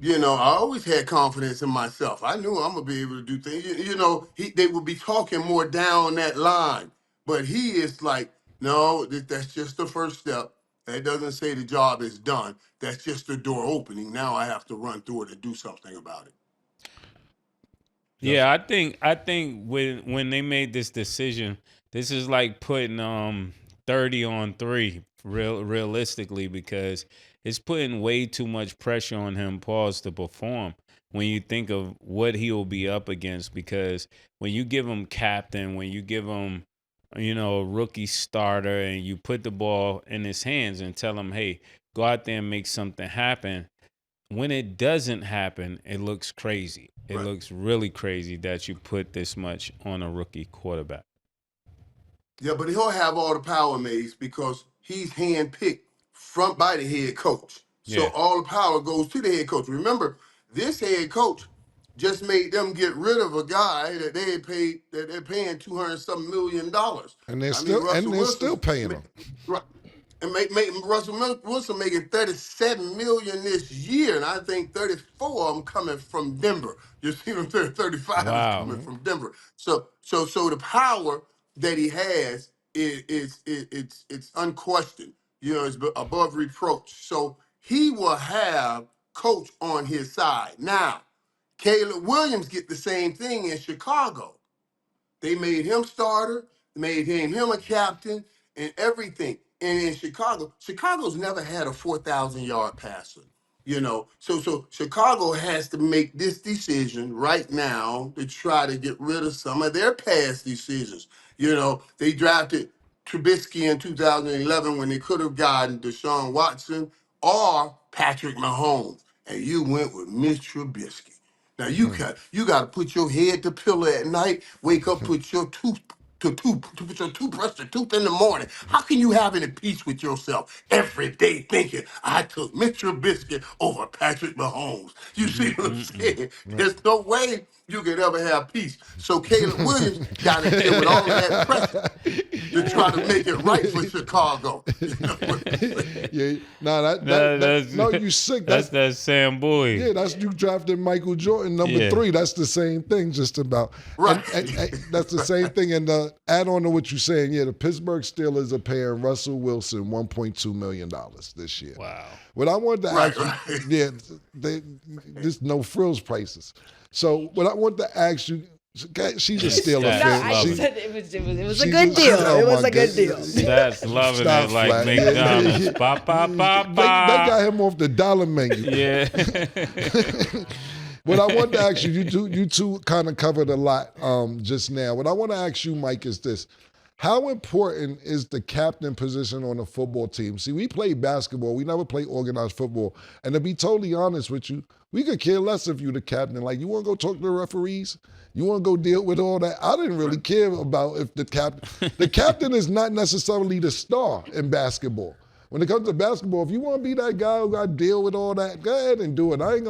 I always had confidence in myself. I knew I'm gonna be able to do things. They would be talking more down that line, but he is like, no, that's just the first step. That doesn't say the job is done. That's just the door opening. Now I have to run through it and do something about it. Yeah, I think when they made this decision, this is like putting 30 on 3 realistically because it's putting way too much pressure on him pause to perform when you think of what he will be up against because when you give him captain, when you give him a rookie starter and you put the ball in his hands and tell him, "Hey, go out there and make something happen." When it doesn't happen, it looks crazy. It Right. looks really crazy that you put this much on a rookie quarterback. Yeah, but he'll have all the power, Mace, because he's handpicked by the head coach. So Yeah. all the power goes to the head coach. Remember, this head coach just made them get rid of a guy that they had paid that they're paying $200 million. And they're I mean, Russell still Wilson's paying him. right. And Russell Wilson making $37 million this year, and I think 34 of them coming from Denver. You see what I'm saying? 35 is Wow. coming from Denver. So the power that he has it's unquestioned. It's above reproach. So he will have coach on his side. Now, Caleb Williams get the same thing in Chicago. They made him starter, made him a captain, and everything. And in Chicago's never had a 4,000-yard passer. So Chicago has to make this decision right now to try to get rid of some of their past decisions. They drafted Trubisky in 2011 when they could have gotten Deshaun Watson or Patrick Mahomes, and you went with Mitch Trubisky. Now you got to put your head to pillow at night, wake up, put your put your toothbrush to tooth in the morning. How can you have any peace with yourself every day thinking I took Mitch Trubisky over Patrick Mahomes? You see what I'm saying? There's no way you could ever have peace. So Caleb Williams got to deal with all of that pressure to try to make it right for Chicago. You know what I'm saying? Yeah, no, you sick. That's that Sam Boyd. Yeah, that's you drafted Michael Jordan number 3. That's the same thing, just about. Right. And that's the same thing. And add on to what you're saying, the Pittsburgh Steelers are paying Russell Wilson $1.2 million this year. Wow. What I wanted to ask you, there's no frills prices. So what I want to ask you, she's a Steeler fan. I said it was a good deal. It was a good deal. That's loving it like McDonald's. Ba, ba, ba, ba. They got him off the dollar menu. Yeah. What I want to ask you, you two kind of covered a lot just now. What I want to ask you, Mike, is this. How important is the captain position on a football team? See, we play basketball. We never play organized football. And to be totally honest with you, we could care less if you the captain. Like, you want to go talk to the referees? You want to go deal with all that? I didn't really care about if the captain is not necessarily the star in basketball. When it comes to basketball, if you want to be that guy who got to deal with all that, go ahead and do it. I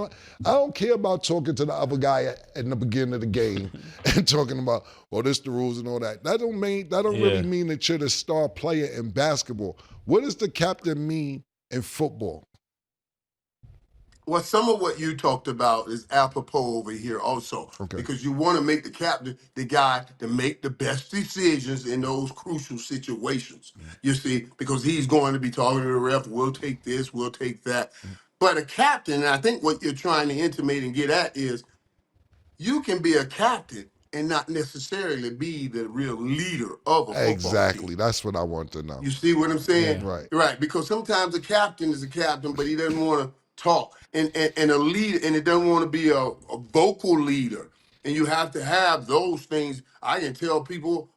don't care about talking to the other guy in the beginning of the game and talking about, well, this the rules and all that. That don't really mean that you're the star player in basketball. What does the captain mean in football? Well, some of what you talked about is apropos over here also. Okay. Because you want to make the captain the guy to make the best decisions in those crucial situations. You see, because he's going to be talking to the ref, we'll take this, we'll take that. But a captain, and I think what you're trying to intimate and get at is you can be a captain and not necessarily be the real leader of a football Exactly. team. That's what I want to know. You see what I'm saying? Yeah. Right. Right. Because sometimes a captain is a captain, but he doesn't want to talk. And a leader, and it doesn't want to be a vocal leader. And you have to have those things. I can tell people,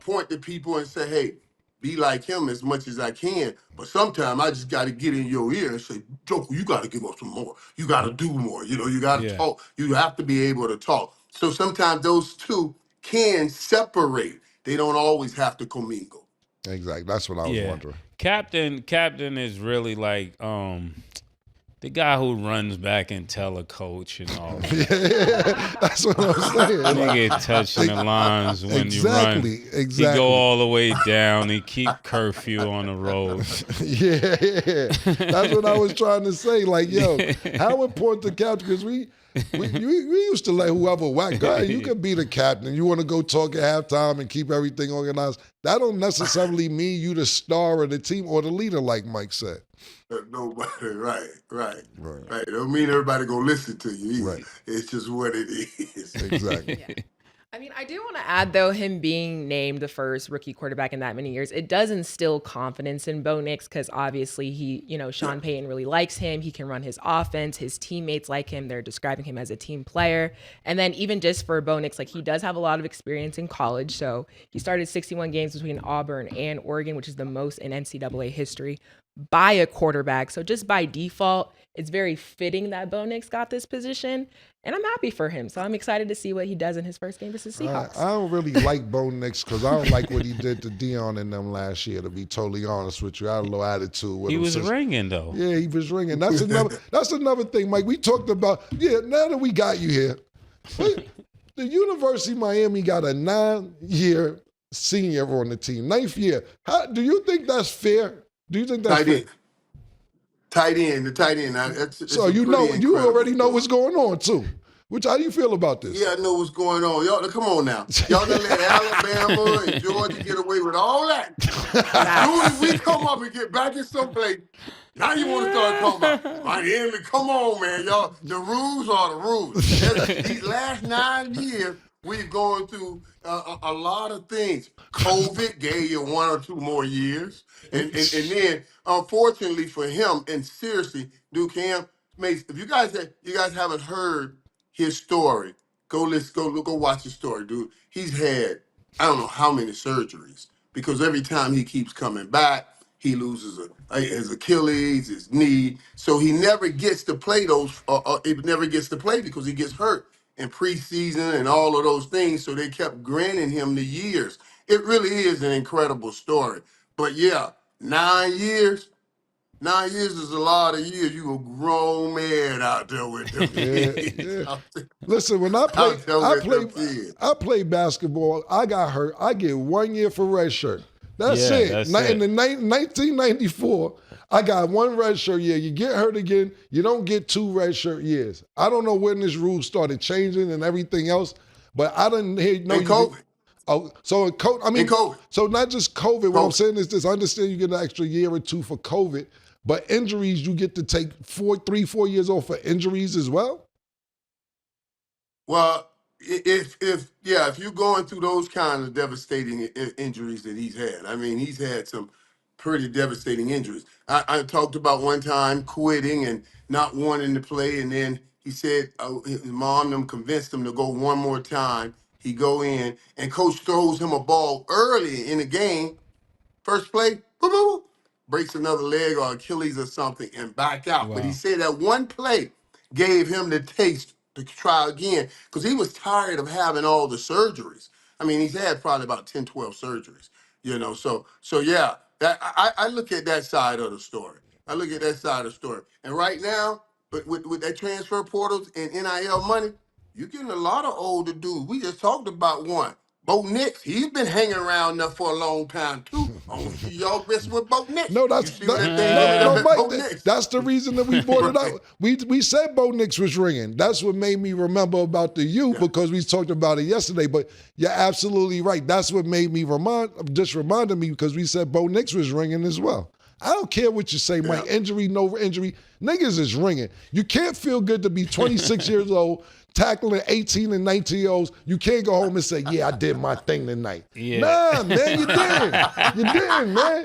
point to people and say, hey, be like him as much as I can. But sometimes I just got to get in your ear and say, Joker, you got to give us some more. You got to do more. You got to talk. You have to be able to talk. So sometimes those two can separate. They don't always have to commingle. Exactly. That's what I was wondering. Captain is really like the guy who runs back and tell a coach and all that. That's what I'm saying. He get touching the lines when you run. Exactly. He go all the way down. He keep curfew on the road. Yeah. That's what I was trying to say. Like, yo, how important the captain, because we used to let whoever whack. Go ahead, you can be the captain. You want to go talk at halftime and keep everything organized. That don't necessarily mean you the star of the team or the leader, like Mike said. Nobody, right. Don't mean everybody gonna listen to you either. Right. It's just what it is. Exactly. Yeah. I mean, I do want to add, though, him being named the first rookie quarterback in that many years, it does instill confidence in Bo Nix because obviously Sean Payton really likes him. He can run his offense. His teammates like him. They're describing him as a team player. And then even just for Bo Nix, like he does have a lot of experience in college. So he started 61 games between Auburn and Oregon, which is the most in NCAA history by a quarterback. So just by default, it's very fitting that Bo Nix got this position. And I'm happy for him. So I'm excited to see what he does in his first game versus Seahawks. I don't really like Bo Nix because I don't like what he did to Deion and them last year, to be totally honest with you. I had a little attitude with him. He was ringing, though. Yeah, he was ringing. That's another thing, Mike. We talked about, now that we got you here, the University of Miami got a 9-year senior on the team, 9th year. Do you think that's fair? Do you think that's fair? Tight end. So you already know what's going on too. How do you feel about this? Yeah, I know what's going on. Y'all, come on now. Y'all done let Alabama and Georgia get away with all that. As soon as we come up and get back in someplace, now you want to start talking about Miami. Come on, man. Y'all, the rules are the rules. These last 9 years, we've gone through a lot of things. COVID gave you 1 or 2 more years, and then unfortunately for him, and seriously, Duke Cam, Mase, if you guys haven't heard his story, go watch his story, dude. He's had I don't know how many surgeries because every time he keeps coming back, he loses his Achilles, his knee, so he never gets to play those. It never gets to play because he gets hurt in preseason and all of those things. So they kept granting him the years. It really is an incredible story. But yeah, 9 years. 9 years is a lot of years. You a grown man out there with them Yeah, kids. yeah. Out there Listen, when out there with them kids. I play basketball. I got hurt. I get 1 year for red shirt. That's Yeah, it. that's In the it. 1994, I got 1 red shirt year. You get hurt again, you don't get 2 red shirt years. I don't know when this rule started changing and everything else, but I didn't hear no. And COVID. Oh, so in COVID, I mean, And COVID. so not just COVID. What I'm COVID. saying is this: I understand you get an extra year or 2 for COVID, but injuries you get to take 4 years off for injuries as well. Well, if you're going through those kind of devastating injuries that he's had, I mean, he's had some pretty devastating injuries. I talked about one time quitting and not wanting to play, and then he said his mom them convinced him to go one more time. He go in, and coach throws him a ball early in the game. First play, boop, boop, boop, breaks another leg or Achilles or something and back out. But he Wow. said that one play gave him the taste to try again because he was tired of having all the surgeries. I mean, he's had probably about 10, 12 surgeries, So yeah, that I look at that side of the story. I look at that side of the story. And right now, but with that transfer portals and NIL money, you're getting a lot of older dudes. We just talked about one. Bo Nix, he's been hanging around there for a long time too. I don't see y'all messing with Bo Nix. No, You that's see what that thing no, is at Mike. Bo Nix. That's the reason that we brought it Right. out. We said Bo Nix was ringing. That's what made me remember about the U because we talked about it yesterday. But you're absolutely right. That's what made me reminded me because we said Bo Nix was ringing as well. I don't care what you say, Mike. Injury, no injury. Niggas is ringing. You can't feel good to be 26 years old, tackling 18 and 19-year-olds. You can't go home and say, yeah, I did my thing tonight. Yeah. Nah, man, you didn't. You didn't, man.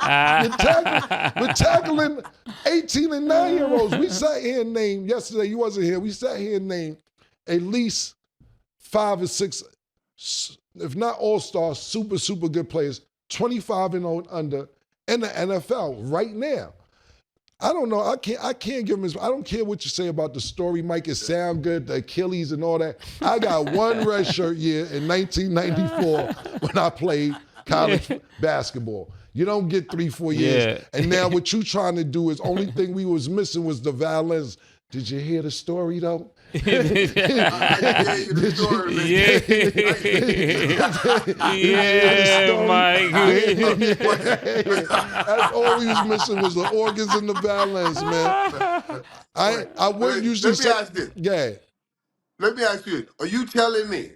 We're tackling 18 and 9-year-olds. We sat here and named, yesterday, you wasn't here, we sat here and named at least 5 or 6, if not all-stars, super good players, 25 and under in the NFL right now. I don't know. I can't give him his. I don't care what you say about the story, Mike. It sound good, the Achilles and all that. I got 1 red shirt year in 1994 when I played college basketball. You don't get 3, 4 years. Yeah. And now what you trying to do is only thing we was missing was the violins. Did you hear the story though? I can tell you the story, man. Mike. That's all we was missing was the organs and the violins, man. I wouldn't usually Let me ask this. Yeah. Let me ask you, are you telling me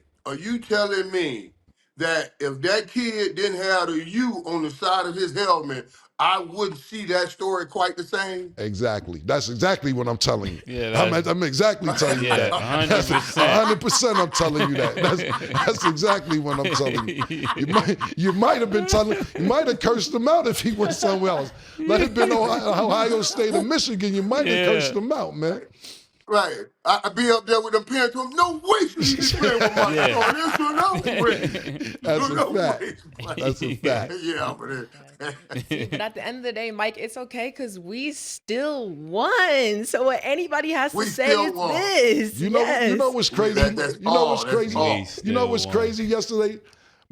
that if that kid didn't have the U on the side of his helmet, I wouldn't see that story quite the same? Exactly. That's exactly what I'm telling you. Yeah, I'm exactly telling you yeah, that. 100%. 100% I'm telling you that. That's exactly what I'm telling you. You might have cursed him out if he went somewhere else. Let it been Ohio State or Michigan, you might have cursed him out, man. Right. I'd be up there with them parents going, no way should he be playing with my son. This one, no way. That's No a fact. way. That's a fact. Yeah, but But at the end of the day, Mike, it's okay because we still won. So what anybody has to We say still is won. this. You know what's crazy? That's You know what's all. crazy? That's all. You know what's Still crazy yesterday?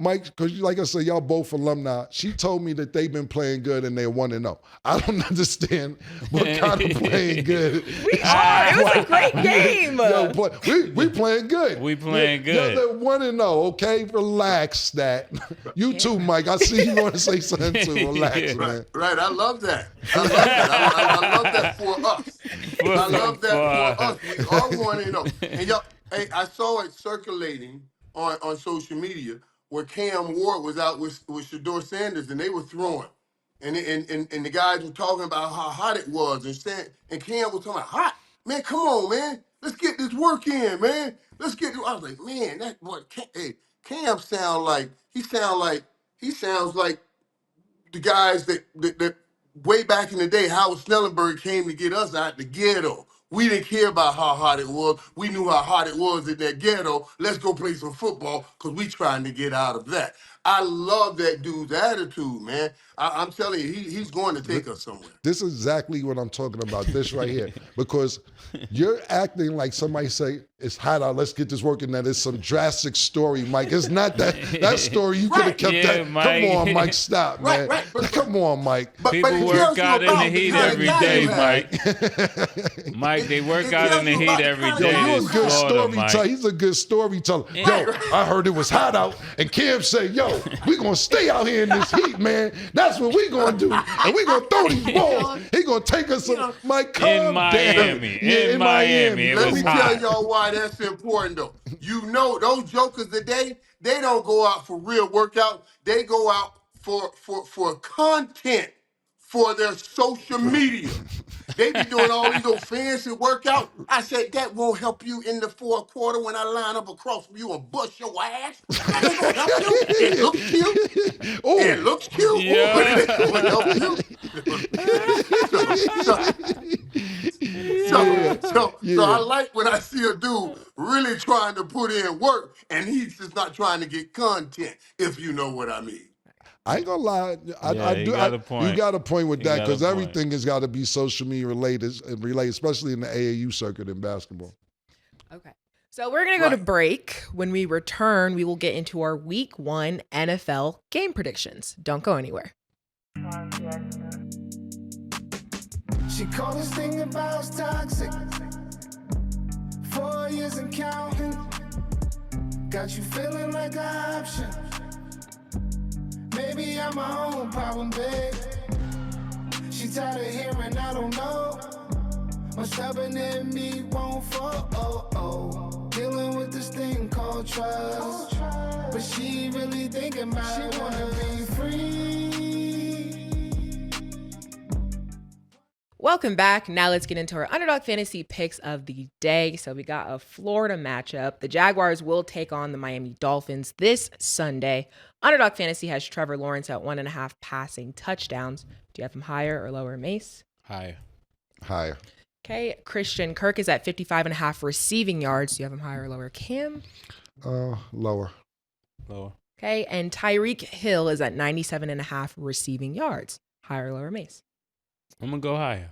Mike, because like I said, y'all both alumni. She told me that they've been playing good and they're 1-0. I don't understand what kind of playing good. We are. It was a great game. We playing good. We playing good. Yeah, they're 1-0. Okay, relax. That you too, Mike. I see you want to say something too. Relax, man. Right, I love that. I love that for us. I love that for us. We are 1-0. And y'all, hey, I saw it circulating on social media where Cam Ward was out with Shador Sanders and they were throwing. And the guys were talking about how hot it was and Cam was talking about hot. Man, come on, man. Let's get this work in, man. Let's get. I was like, man, that boy, Cam he sounds like the guys that way back in the day, Howard Snellenberg came to get us out the ghetto. We didn't care about how hot it was. We knew how hot it was in that ghetto. Let's go play some football because we trying to get out of that. I love that dude's attitude, man. I'm telling you, he's going to take us somewhere. This is exactly what I'm talking about, this right here. Because you're acting like somebody say, it's hot out, let's get this working. That is some drastic story, Mike. It's not that story. You could have kept that. Mike. Come on, Mike, stop, man. Right. Come on, Mike. People work out in the heat every day, Mike. Mike, they work out in the heat every day. You're a good storyteller. He's a good storyteller. Yo, I heard it was hot out, and Cam said, yo, we going to stay out here in this heat, man. That's what we going to do. And we going to throw these balls. He going to take us some, Mike, calm in Miami. Down. Yeah, in Miami. Let me tell y'all why that's important, though. You know, those jokers today, they don't go out for real workout. They go out for content for their social media. They be doing all these little fancy workouts. I said, that won't help you in the fourth quarter when I line up across from you and bust your ass. That ain't gonna help you. It looks cute. Ooh. It looks cute. Yeah. But it ain't gonna help you. So I like when I see a dude really trying to put in work and he's just not trying to get content, if you know what I mean. I ain't gonna lie. You got a point. You got a point with that because point. everything has got to be social media related, especially in the AAU circuit in basketball. Okay. So we're going to go to break. When we return, we will get into our week 1 NFL game predictions. Don't go anywhere. She called this thing about toxic. 4 years and counting. Got you feeling like an option. Maybe I'm my own problem, babe. She tired of hearing I don't know. What's stubborn in me won't fall. Dealing with this thing called trust. But she really thinking about it. She wanna be free. Welcome back. Now let's get into our underdog fantasy picks of the day. So we got a Florida matchup. The Jaguars will take on the Miami Dolphins this Sunday. Underdog fantasy has Trevor Lawrence at 1.5 passing touchdowns. Do you have him higher or lower, Mase? Higher. Okay. Christian Kirk is at 55.5 receiving yards. Do you have him higher or lower, Cam? Lower. Okay. And Tyreek Hill is at 97.5 receiving yards. Higher or lower, Mase? I'm going to go higher.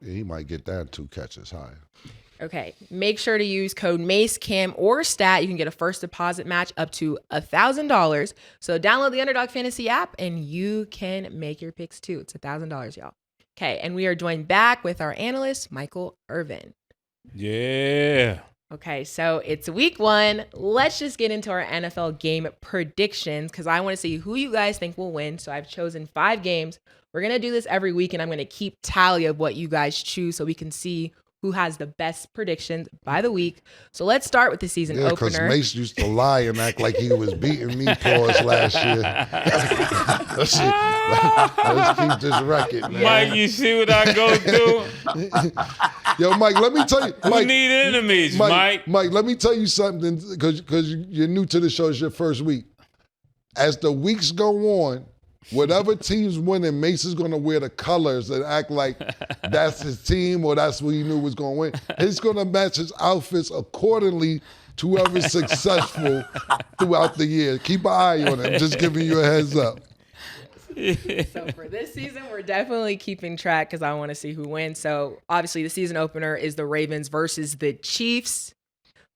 Yeah, he might get that 2 catches higher. Okay. Make sure to use code MACE, CAM, or STAT. You can get a first deposit match up to $1,000. So download the Underdog Fantasy app and you can make your picks too. It's $1,000, y'all. Okay. And we are joined back with our analyst, Michael Irvin. Yeah. Okay. So it's week 1. Let's just get into our NFL game predictions because I want to see who you guys think will win. So I've chosen 5 games. We're going to do this every week and I'm going to keep tally of what you guys choose so we can see who has the best predictions by the week. So let's start with the season opener. Yeah, because Mase used to lie and act like he was beating me pause last year. Let's keep this record, man. Mike, you see what I go through? Yo, Mike, let me tell you. We need enemies, Mike. Mike, let me tell you something because you're new to the show. It's your first week. As the weeks go on, whatever team's winning, Mase is going to wear the colors and act like that's his team or that's what he knew was going to win. He's going to match his outfits accordingly to whoever's successful throughout the year. Keep an eye on it. I'm just giving you a heads up. So for this season, we're definitely keeping track because I want to see who wins. So obviously the season opener is the Ravens versus the Chiefs.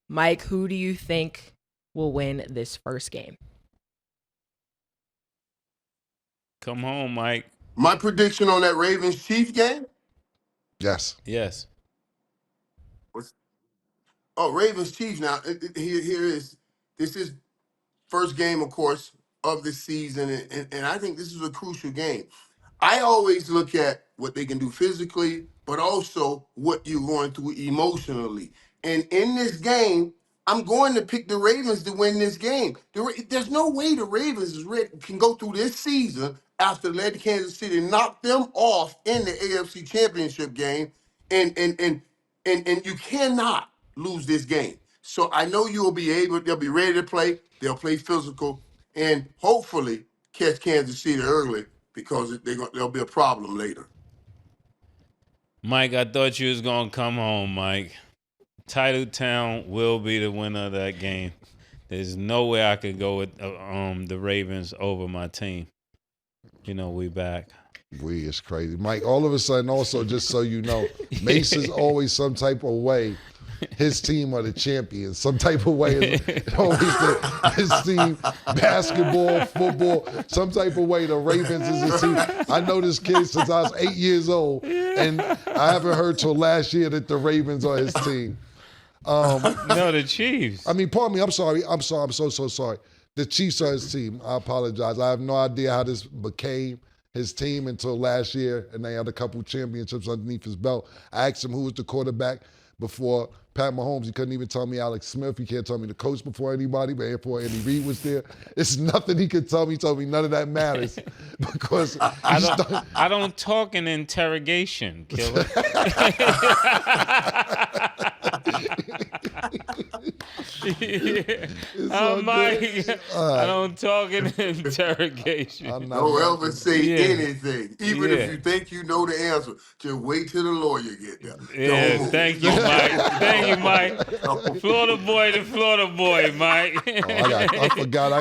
Mike, who do you think will win this first game? Come home, Mike. My prediction on that Ravens-Chiefs game? Yes. Ravens-Chiefs now. This is first game, of course, of the season, and I think this is a crucial game. I always look at what they can do physically, but also what you're going through emotionally. And in this game, I'm going to pick the Ravens to win this game. There's no way the Ravens can go through this season after letting Kansas City knock them off in the AFC Championship game and and you cannot lose this game. So I know they'll be ready to play. They'll play physical, and hopefully catch Kansas City early because there'll be a problem later. Mike, I thought you was gonna come home, Mike. Titletown will be the winner of that game. There's no way I could go with the Ravens over my team. You know, we back. We is crazy. Mike, all of a sudden, also, just so you know, Mase is always some type of way. His team are the champions. Some type of way. His team, basketball, football, some type of way the Ravens is his team. I know this kid since I was 8 years old, and I haven't heard till last year that the Ravens are his team. No, the Chiefs. I mean, pardon me. I'm sorry. I'm so sorry. The Chiefs are his team. I apologize. I have no idea how this became his team until last year, and they had a couple championships underneath his belt. I asked him who was the quarterback before Pat Mahomes. He couldn't even tell me Alex Smith. He can't tell me the coach before anybody, but before Andy Reid was there. It's nothing he could tell me. He told me none of that matters because I don't talk in interrogation, killer. Mike, I don't talk in interrogation. Don't ever say anything, even if you think you know the answer. Just wait till the lawyer get there. Yeah, thank you, Mike. Thank you, Mike. Florida boy to Florida boy, Mike. I forgot. I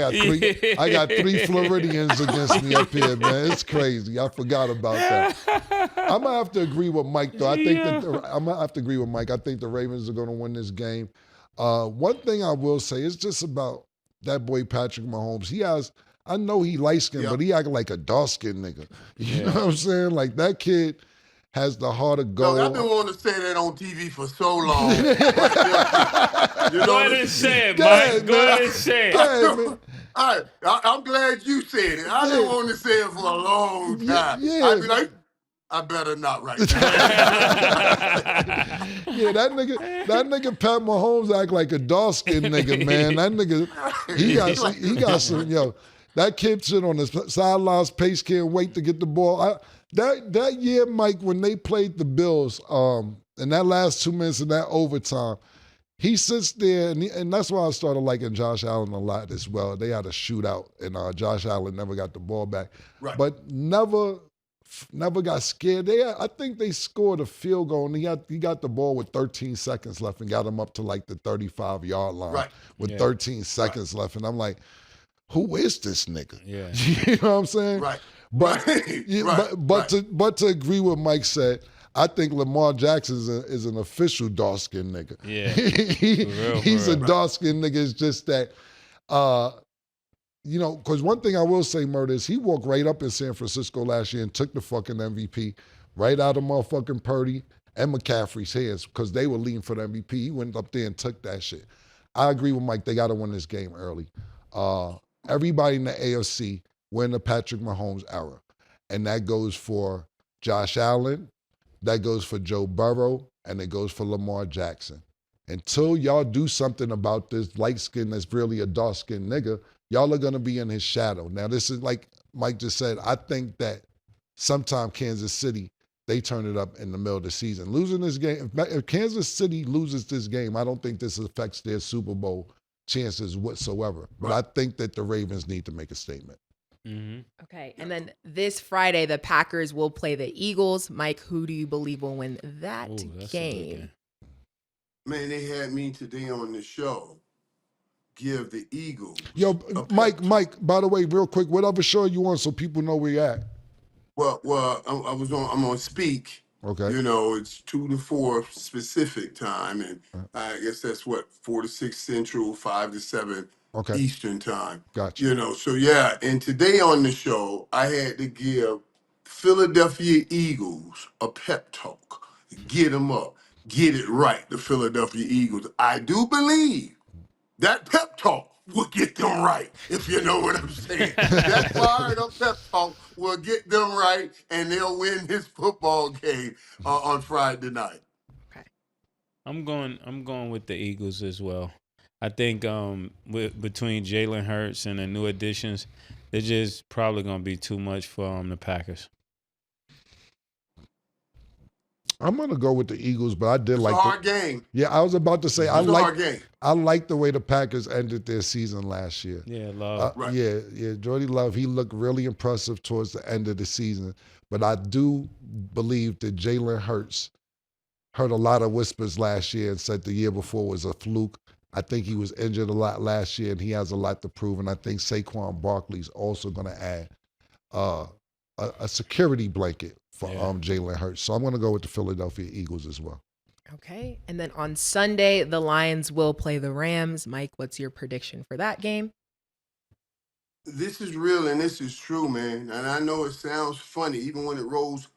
got three Floridians against me up here, man. It's crazy. I forgot about that. I'm gonna have to agree with Mike, though. I'm gonna have to agree with Mike. I think the Ravens are gonna win this game. One thing I will say is just about that boy Patrick Mahomes. I know he light-skinned, but he acting like a dark-skinned nigga. You know what I'm saying? Like, that kid has the heart of gold. I've been wanting to say that on TV for so long. Go ahead and say it, Mike. Go ahead and say it. I'm glad you said it. I've been wanting to say it for a long time. Yeah. I'd be like, I better not right now. Yeah, that nigga Pat Mahomes act like a dark-skinned nigga, man. That nigga, he got some, that kid sit on the sidelines, pace, can't wait to get the ball. That year, Mike, when they played the Bills, in that last 2 minutes in that overtime, he sits there, and that's why I started liking Josh Allen a lot as well. They had a shootout, and Josh Allen never got the ball back. Right. But never got scared. I think they scored a field goal, and he got the ball with 13 seconds left and got him up to like the 35-yard line with 13 seconds left. And I'm like, who is this nigga? Yeah. You know what I'm saying? Right. But to agree with Mike said, I think Lamar Jackson is an official dark-skinned nigga. Yeah. He's a dark-skinned nigga. It's just that, because one thing I will say, Murder, is he walked right up in San Francisco last year and took the fucking MVP right out of motherfucking Purdy and McCaffrey's hands because they were leading for the MVP. He went up there and took that shit. I agree with Mike. They got to win this game early. Everybody in the AFC, we're in the Patrick Mahomes era. And that goes for Josh Allen, that goes for Joe Burrow, and it goes for Lamar Jackson. Until y'all do something about this light skin that's really a dark skinned nigga, y'all are going to be in his shadow. Now, this is like Mike just said, I think that sometime Kansas City, they turn it up in the middle of the season. Losing this game, if Kansas City loses this game, I don't think this affects their Super Bowl chances whatsoever. But I think that the Ravens need to make a statement. Mm-hmm. Okay, and then this Friday, the Packers will play the Eagles. Mike, who do you believe will win that game? Man, they had me today on the show. Give the Eagles. Yo, Mike, by the way, real quick, what other show you on so people know where you're at? Well, I'm on Speak. Okay. It's 2 to 4 specific time, and I guess that's 4 to 6 Central, 5 to 7 Eastern time. Gotcha. So yeah, and today on the show, I had to give Philadelphia Eagles a pep talk. Get them up. Get it right, the Philadelphia Eagles. I do believe that pep talk will get them right, if you know what I'm saying. That fired up pep talk will get them right, and they'll win this football game on Friday night. Okay. I'm going with the Eagles as well. I think between Jalen Hurts and the new additions, they're just probably going to be too much for the Packers. I'm gonna go with the Eagles, but I did It's like a hard game. Yeah, I was about to say It's a hard game. I like the way the Packers ended their season last year. Yeah, Love. Right. Yeah, Jordy Love, he looked really impressive towards the end of the season. But I do believe that Jalen Hurts heard a lot of whispers last year and said the year before was a fluke. I think he was injured a lot last year, and he has a lot to prove. And I think Saquon Barkley's also going to add a security blanket for Jalen Hurts. So I'm going to go with the Philadelphia Eagles as well. Okay. And then on Sunday, the Lions will play the Rams. Mike, what's your prediction for that game? This is real and this is true, man. And I know it sounds funny, even when it rolls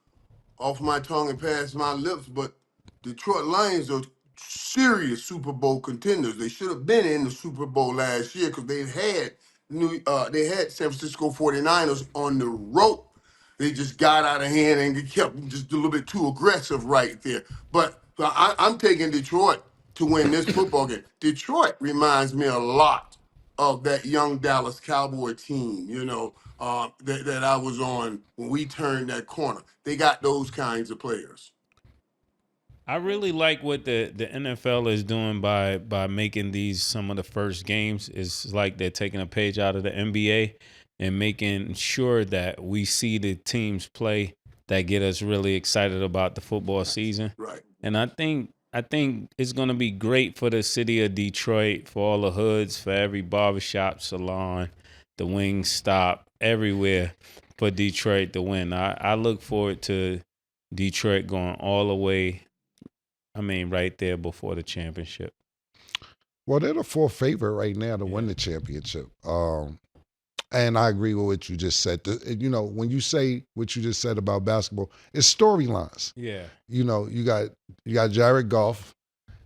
off my tongue and past my lips, but Detroit Lions are serious Super Bowl contenders. They should have been in the Super Bowl last year because they had San Francisco 49ers on the rope. They just got out of hand and kept just a little bit too aggressive right there. But I'm taking Detroit to win this football game. Detroit reminds me a lot of that young Dallas Cowboy team, that I was on when we turned that corner. They got those kinds of players. I really like what the NFL is doing by making these some of the first games. It's like they're taking a page out of the NBA and making sure that we see the teams play that get us really excited about the football season. Right. And I think it's going to be great for the city of Detroit, for all the hoods, for every barbershop, salon, the wing stop, everywhere for Detroit to win. I look forward to Detroit going all the way. I mean, right there before the championship. Well, they're the fourth favorite right now to win the championship. And I agree with what you just said. When you say what you just said about basketball, it's storylines. Yeah. You got Jared Goff,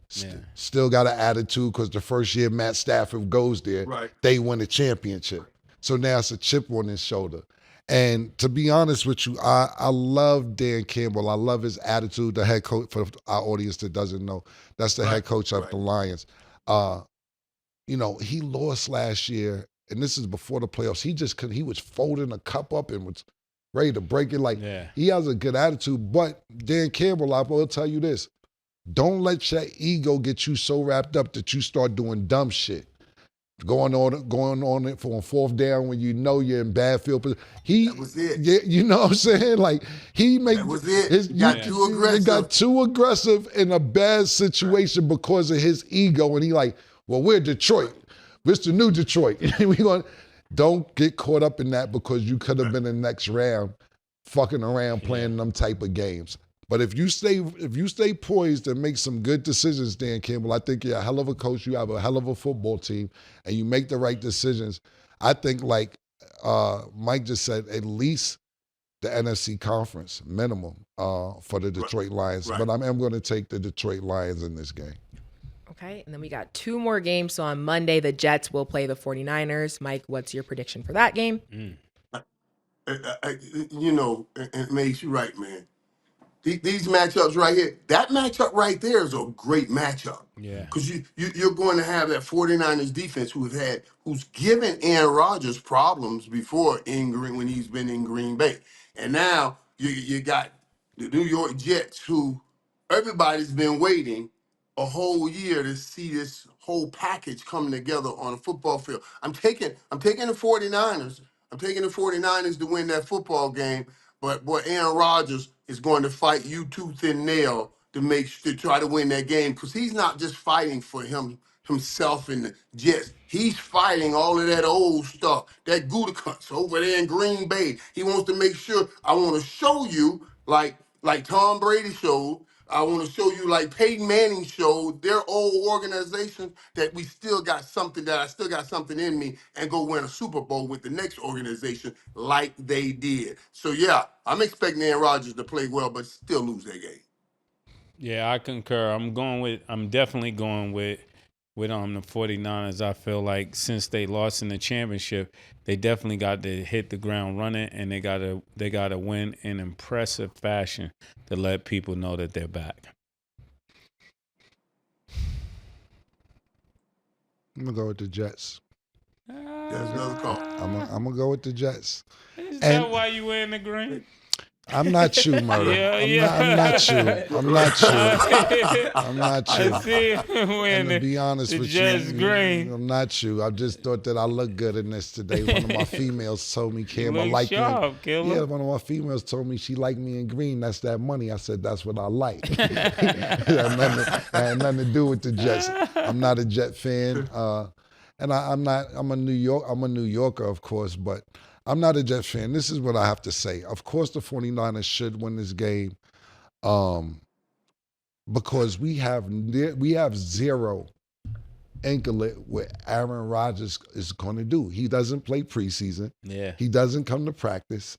still got an attitude because the first year Matt Stafford goes there, they win the championship. So now it's a chip on his shoulder. And to be honest with you, I love Dan Campbell. I love his attitude, the head coach, for our audience that doesn't know, that's the head coach of the Lions. He lost last year, and this is before the playoffs. He was folding a cup up and was ready to break it. He has a good attitude. But Dan Campbell, I will tell you this, don't let your ego get you so wrapped up that you start doing dumb shit. Going on it for a fourth down when you know you're in bad field position. That was it. Yeah, you know what I'm saying? Like, that was it. Too aggressive. He got too aggressive in a bad situation because of his ego. And he like, well, we're Detroit. Mr. New Detroit. Don't get caught up in that because you could have been in the next round fucking around playing them type of games. But if you stay poised and make some good decisions, Dan Campbell, I think you're a hell of a coach. You have a hell of a football team, and you make the right decisions. I think, like Mike just said, at least the NFC conference minimum for the Detroit Lions. But I am going to take the Detroit Lions in this game. Okay, and then we got two more games. So on Monday, the Jets will play the 49ers. Mike, what's your prediction for that game? It makes you right, man. These matchups right here, that matchup right there is a great matchup. Yeah. Because you're going to have that 49ers defense who's given Aaron Rodgers problems before when he's been in Green Bay. And now you got the New York Jets, who everybody's been waiting a whole year to see this whole package come together on a football field. I'm taking the 49ers. I'm taking the 49ers to win that football game. But boy, Aaron Rodgers is going to fight you tooth and nail to try to win that game, because he's not just fighting for himself and the Jets. He's fighting all of that old stuff, that Gutekunst over there in Green Bay. He wants to make sure, I want to show you like Tom Brady showed. I want to show you like Peyton Manning showed their old organization that I still got something in me, and go win a Super Bowl with the next organization like they did. So yeah, I'm expecting Aaron Rodgers to play well, but still lose that game. Yeah, I concur. I'm definitely going with the 49ers. I feel like since they lost in the championship, they definitely got to hit the ground running, and they got to win in impressive fashion to let people know that they're back. I'm gonna go with the Jets. That's another call. I'm gonna go with the Jets. Is that why you wearing the green? I'm not you, Murder. Yeah, I'm not you. I'm not you. I'm not you. I see him And wearing to be honest the with Jets you, green. I'm not you. I just thought that I looked good in this today. One of my females told me, Kim, I look like you. sharp, killer. Yeah, one of my females told me she liked me in green. That's that money. I said, that's what I like. It had nothing to do with the Jets. I'm not a Jet fan. And I'm a New Yorker, of course, but I'm not a Jets fan. This is what I have to say. Of course, the 49ers should win this game because we have zero inkling what Aaron Rodgers is going to do. He doesn't play preseason. Yeah. He doesn't come to practice.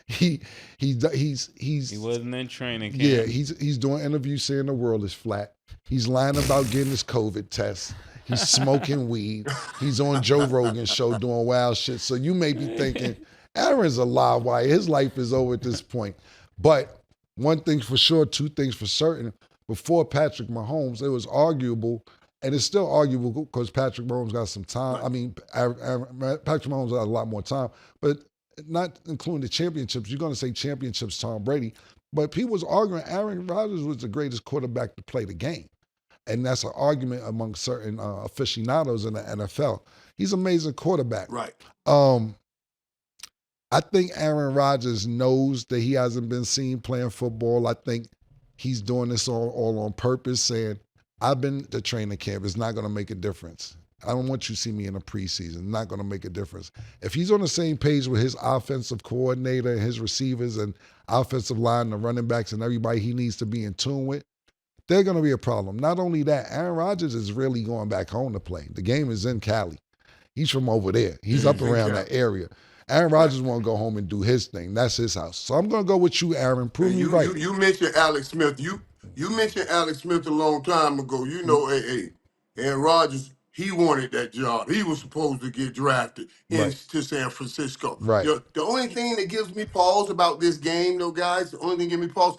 He wasn't in training camp. Yeah, he's doing interviews saying the world is flat. He's lying about getting his COVID test. He's smoking weed. He's on Joe Rogan's show doing wild shit. So you may be thinking, Aaron's a live wire. His life is over at this point. But one thing for sure, two things for certain, before Patrick Mahomes, it was arguable, and it's still arguable because Patrick Mahomes got some time. I mean, Patrick Mahomes got a lot more time, but not including the championships. You're going to say championships, Tom Brady. But people was arguing Aaron Rodgers was the greatest quarterback to play the game. And that's an argument among certain aficionados in the NFL. He's an amazing quarterback. Right. I think Aaron Rodgers knows that he hasn't been seen playing football. I think he's doing this all on purpose, saying, I've been to training camp. It's not going to make a difference. I don't want you to see me in a preseason. Not going to make a difference. If he's on the same page with his offensive coordinator and his receivers and offensive line, the running backs and everybody he needs to be in tune with, they're going to be a problem. Not only that, Aaron Rodgers is really going back home to play. The game is in Cali. He's from over there. He's up around that area. Aaron Rodgers want to go home and do his thing. That's his house. So I'm going to go with you, Aaron. Prove me right. You mentioned Alex Smith. You mentioned Alex Smith a long time ago. You know, Aaron Rodgers, he wanted that job. He was supposed to get drafted to San Francisco. Right. The only thing that gives me pause about this game, though, guys, the only thing that gives me pause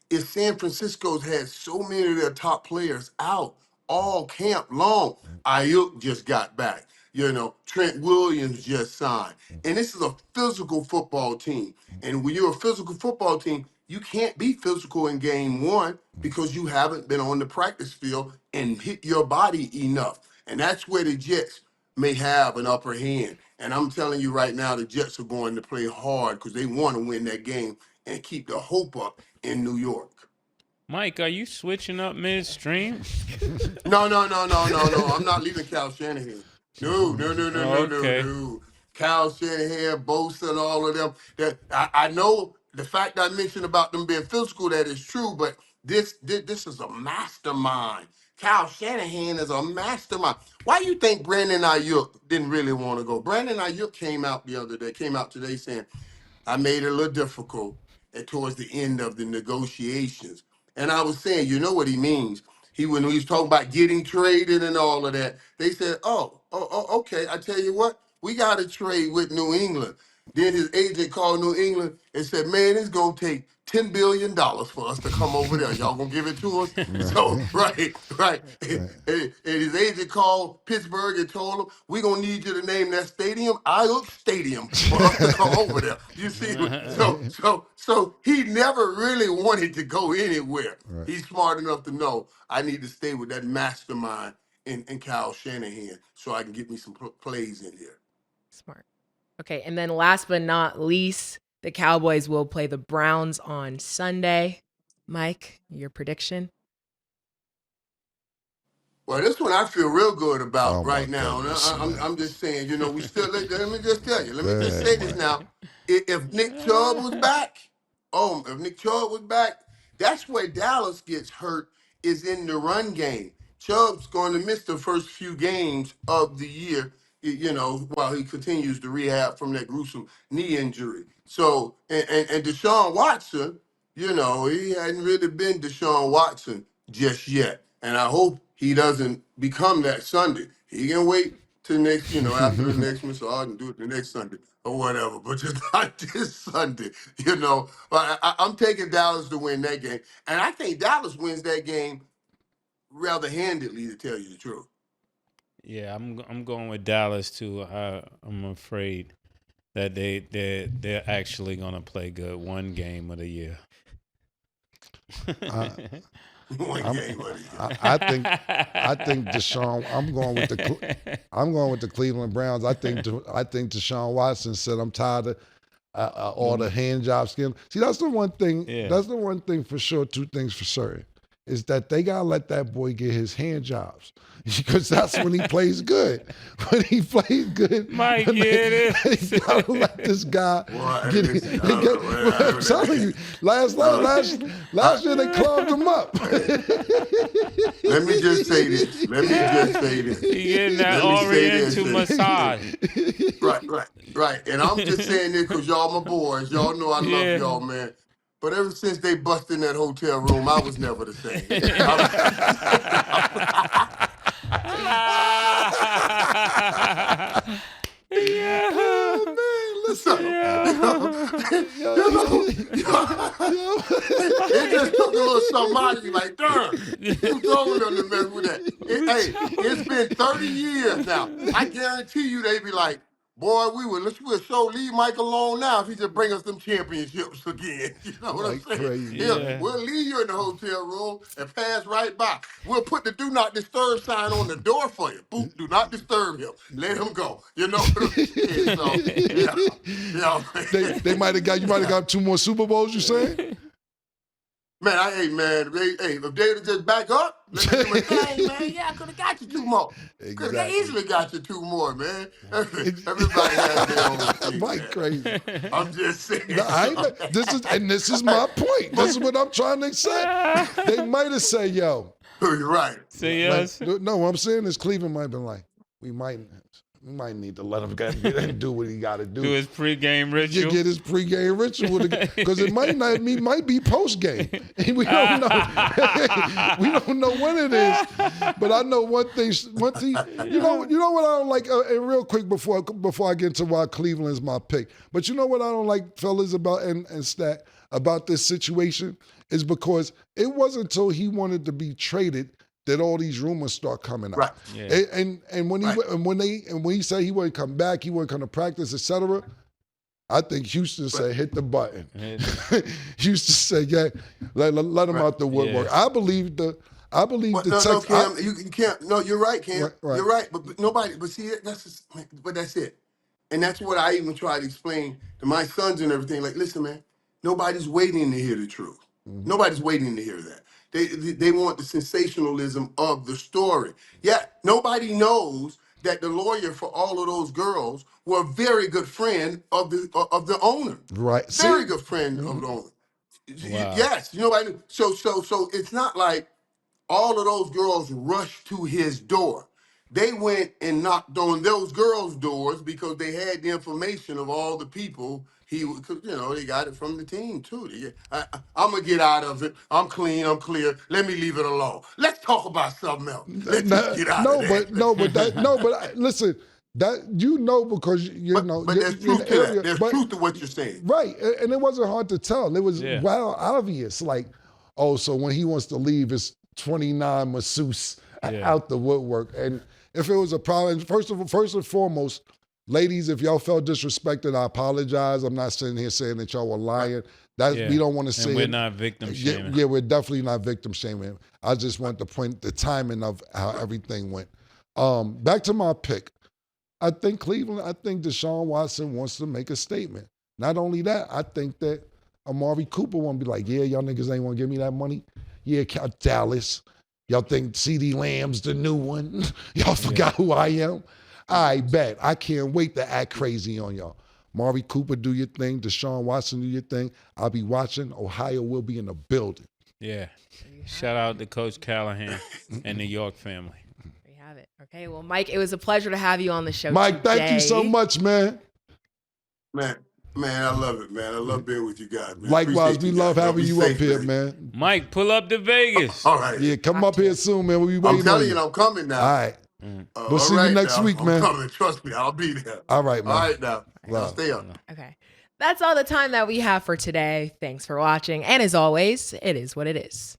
is San Francisco's had so many of their top players out all camp long. Ayuk just got back. You know, Trent Williams just signed. And this is a physical football team. And when you're a physical football team, you can't be physical in game one because you haven't been on the practice field and hit your body enough. And that's where the Jets may have an upper hand. And I'm telling you right now, the Jets are going to play hard because they want to win that game and keep the hope up in New York. Mike, are you switching up midstream? No. I'm not leaving Cal Shanahan. No. Cal Shanahan, Bosa, and all of them. That I know the fact I mentioned about them being physical, that is true, but this is a mastermind. Cal Shanahan is a mastermind. Why do you think Brandon Ayuk didn't really want to go? Brandon Ayuk came out today saying, I made it a little difficult towards the end of the negotiations. And I was saying, you know what he means. When he was talking about getting traded and all of that, they said, okay, I tell you what, we got to trade with New England. Then his agent called New England and said, man, it's going to take $10 billion for us to come over there. Y'all going to give it to us? So, right. And his agent called Pittsburgh and told him, we're going to need you to name that stadium Ayuk Stadium for us to come over there. You see? So he never really wanted to go anywhere. Right. He's smart enough to know I need to stay with that mastermind in Kyle Shanahan so I can get me some plays in here. Smart. Okay, and then last but not least, the Cowboys will play the Browns on Sunday. Mike, your prediction? Well, this one I feel real good about right now. I'm just saying, we still, let me just tell you. Let me just say this now. If Nick Chubb was back, that's where Dallas gets hurt, is in the run game. Chubb's going to miss the first few games of the year, while he continues to rehab from that gruesome knee injury. So, and Deshaun Watson, he hadn't really been Deshaun Watson just yet. And I hope he doesn't become that Sunday. He can wait till next, after the next one, so I can do it the next Sunday or whatever. But just not this Sunday, But I'm taking Dallas to win that game. And I think Dallas wins that game rather handedly, to tell you the truth. Yeah, I'm going with Dallas too. I'm afraid that they're actually gonna play good one game of the year. One game of the year. I think Deshaun. I'm going with the Cleveland Browns. I think Deshaun Watson said, "I'm tired of all the hand job skill." See, that's the one thing. Yeah. That's the one thing for sure. Two things for certain is that they gotta let that boy get his hand jobs because that's when he plays good. When he plays good, Mike, they gotta let this guy get it. I'm telling you, last year they clogged him up. Let me just say this. He getting that Oriental massage. Right. And I'm just saying this because y'all my boys. Y'all know I love y'all, man. But ever since they busted in that hotel room, I was never the same. Oh, man, listen. It just took a little something out of you, like, darn, you told them to mess with that. It's been 30 years now. I guarantee you they be like, boy, we'll show leave Mike alone now if he just bring us them championships again. You know what I'm saying? Crazy. Yeah. We'll leave you in the hotel room and pass right by. We'll put the do not disturb sign on the door for you. Boop, do not disturb him. Let him go. You know what I'm saying? So, yeah. You might have got 2 more Super Bowls, you saying? Man, if they'd just back up, let me do my thing, man. Yeah, I could have got you 2 more. Could have easily got you 2 more, man. Everybody has their own thing, Mike man. crazy. I'm just saying. No, this is my point. This is what I'm trying to say. They might have said, yo. You're right. Say yes. No, what I'm saying is Cleveland might have been like, we might need to let him get and do what he got to do. Do his pregame ritual. You get his pregame ritual because it might be postgame. We don't know. We don't know when it is. But I know one thing. You know what I don't like. And real quick before I get into why Cleveland is my pick. But you know what I don't like, fellas, about and Stat about this situation is because it wasn't until he wanted to be traded that all these rumors start coming out. Right. Yeah. And when he said he wouldn't come back, he wouldn't come to practice, etc. I think Houston said hit the button. Houston said, yeah, let him out the woodwork. Yeah. I believe the text. Cam, you can't. No, you're right, Cam. Right. You're right. But nobody. But see, that's it. And that's what I even try to explain to my sons and everything. Like, listen, man, nobody's waiting to hear the truth. Mm-hmm. Nobody's waiting to hear that. They want the sensationalism of the story. Yet nobody knows that the lawyer for all of those girls were a very good friend of the owner. Right. Very good friend of the owner. Wow. Yes, nobody knew. So it's not like all of those girls rushed to his door. They went and knocked on those girls' doors because they had the information of all the people they got it from the team too. I'm gonna get out of it. I'm clean. I'm clear. Let me leave it alone. Let's talk about something else. Let's just get out of that. But listen. That because But there's truth to that. There's truth to what you're saying. Right, and it wasn't hard to tell. It was obvious. Like, so when he wants to leave, it's 29 masseuse out the woodwork. And if it was a problem, first and foremost, ladies, if y'all felt disrespected, I apologize. I'm not sitting here saying that y'all were lying. We don't want to say we're not victim shaming. Yeah, we're definitely not victim shaming. I just want to point the timing of how everything went. Back to my pick. I think Deshaun Watson wants to make a statement. Not only that, I think that Amari Cooper want to be like, yeah, y'all niggas ain't want to give me that money. Yeah, Dallas. Y'all think CD Lamb's the new one? Y'all forgot who I am? I bet. I can't wait to act crazy on y'all. Amari Cooper, do your thing. Deshaun Watson, do your thing. I'll be watching. Ohio will be in the building. Yeah. Shout out to Coach Callahan and the York family. There you have it. Okay, well, Mike, it was a pleasure to have you on the show Mike, today. thank you so much, man. Man, I love it, man. I love being with you guys, man. Likewise, we love having you up here, man. Mike, pull up to Vegas. All right. Yeah, come up here soon, man. We'll be waiting. I'm telling you, I'm coming now. All right. We'll see you next week, man. I'm coming. Trust me, I'll be there. All right, man. All right, now. I'll stay up. Okay. That's all the time that we have for today. Thanks for watching. And as always, it is what it is.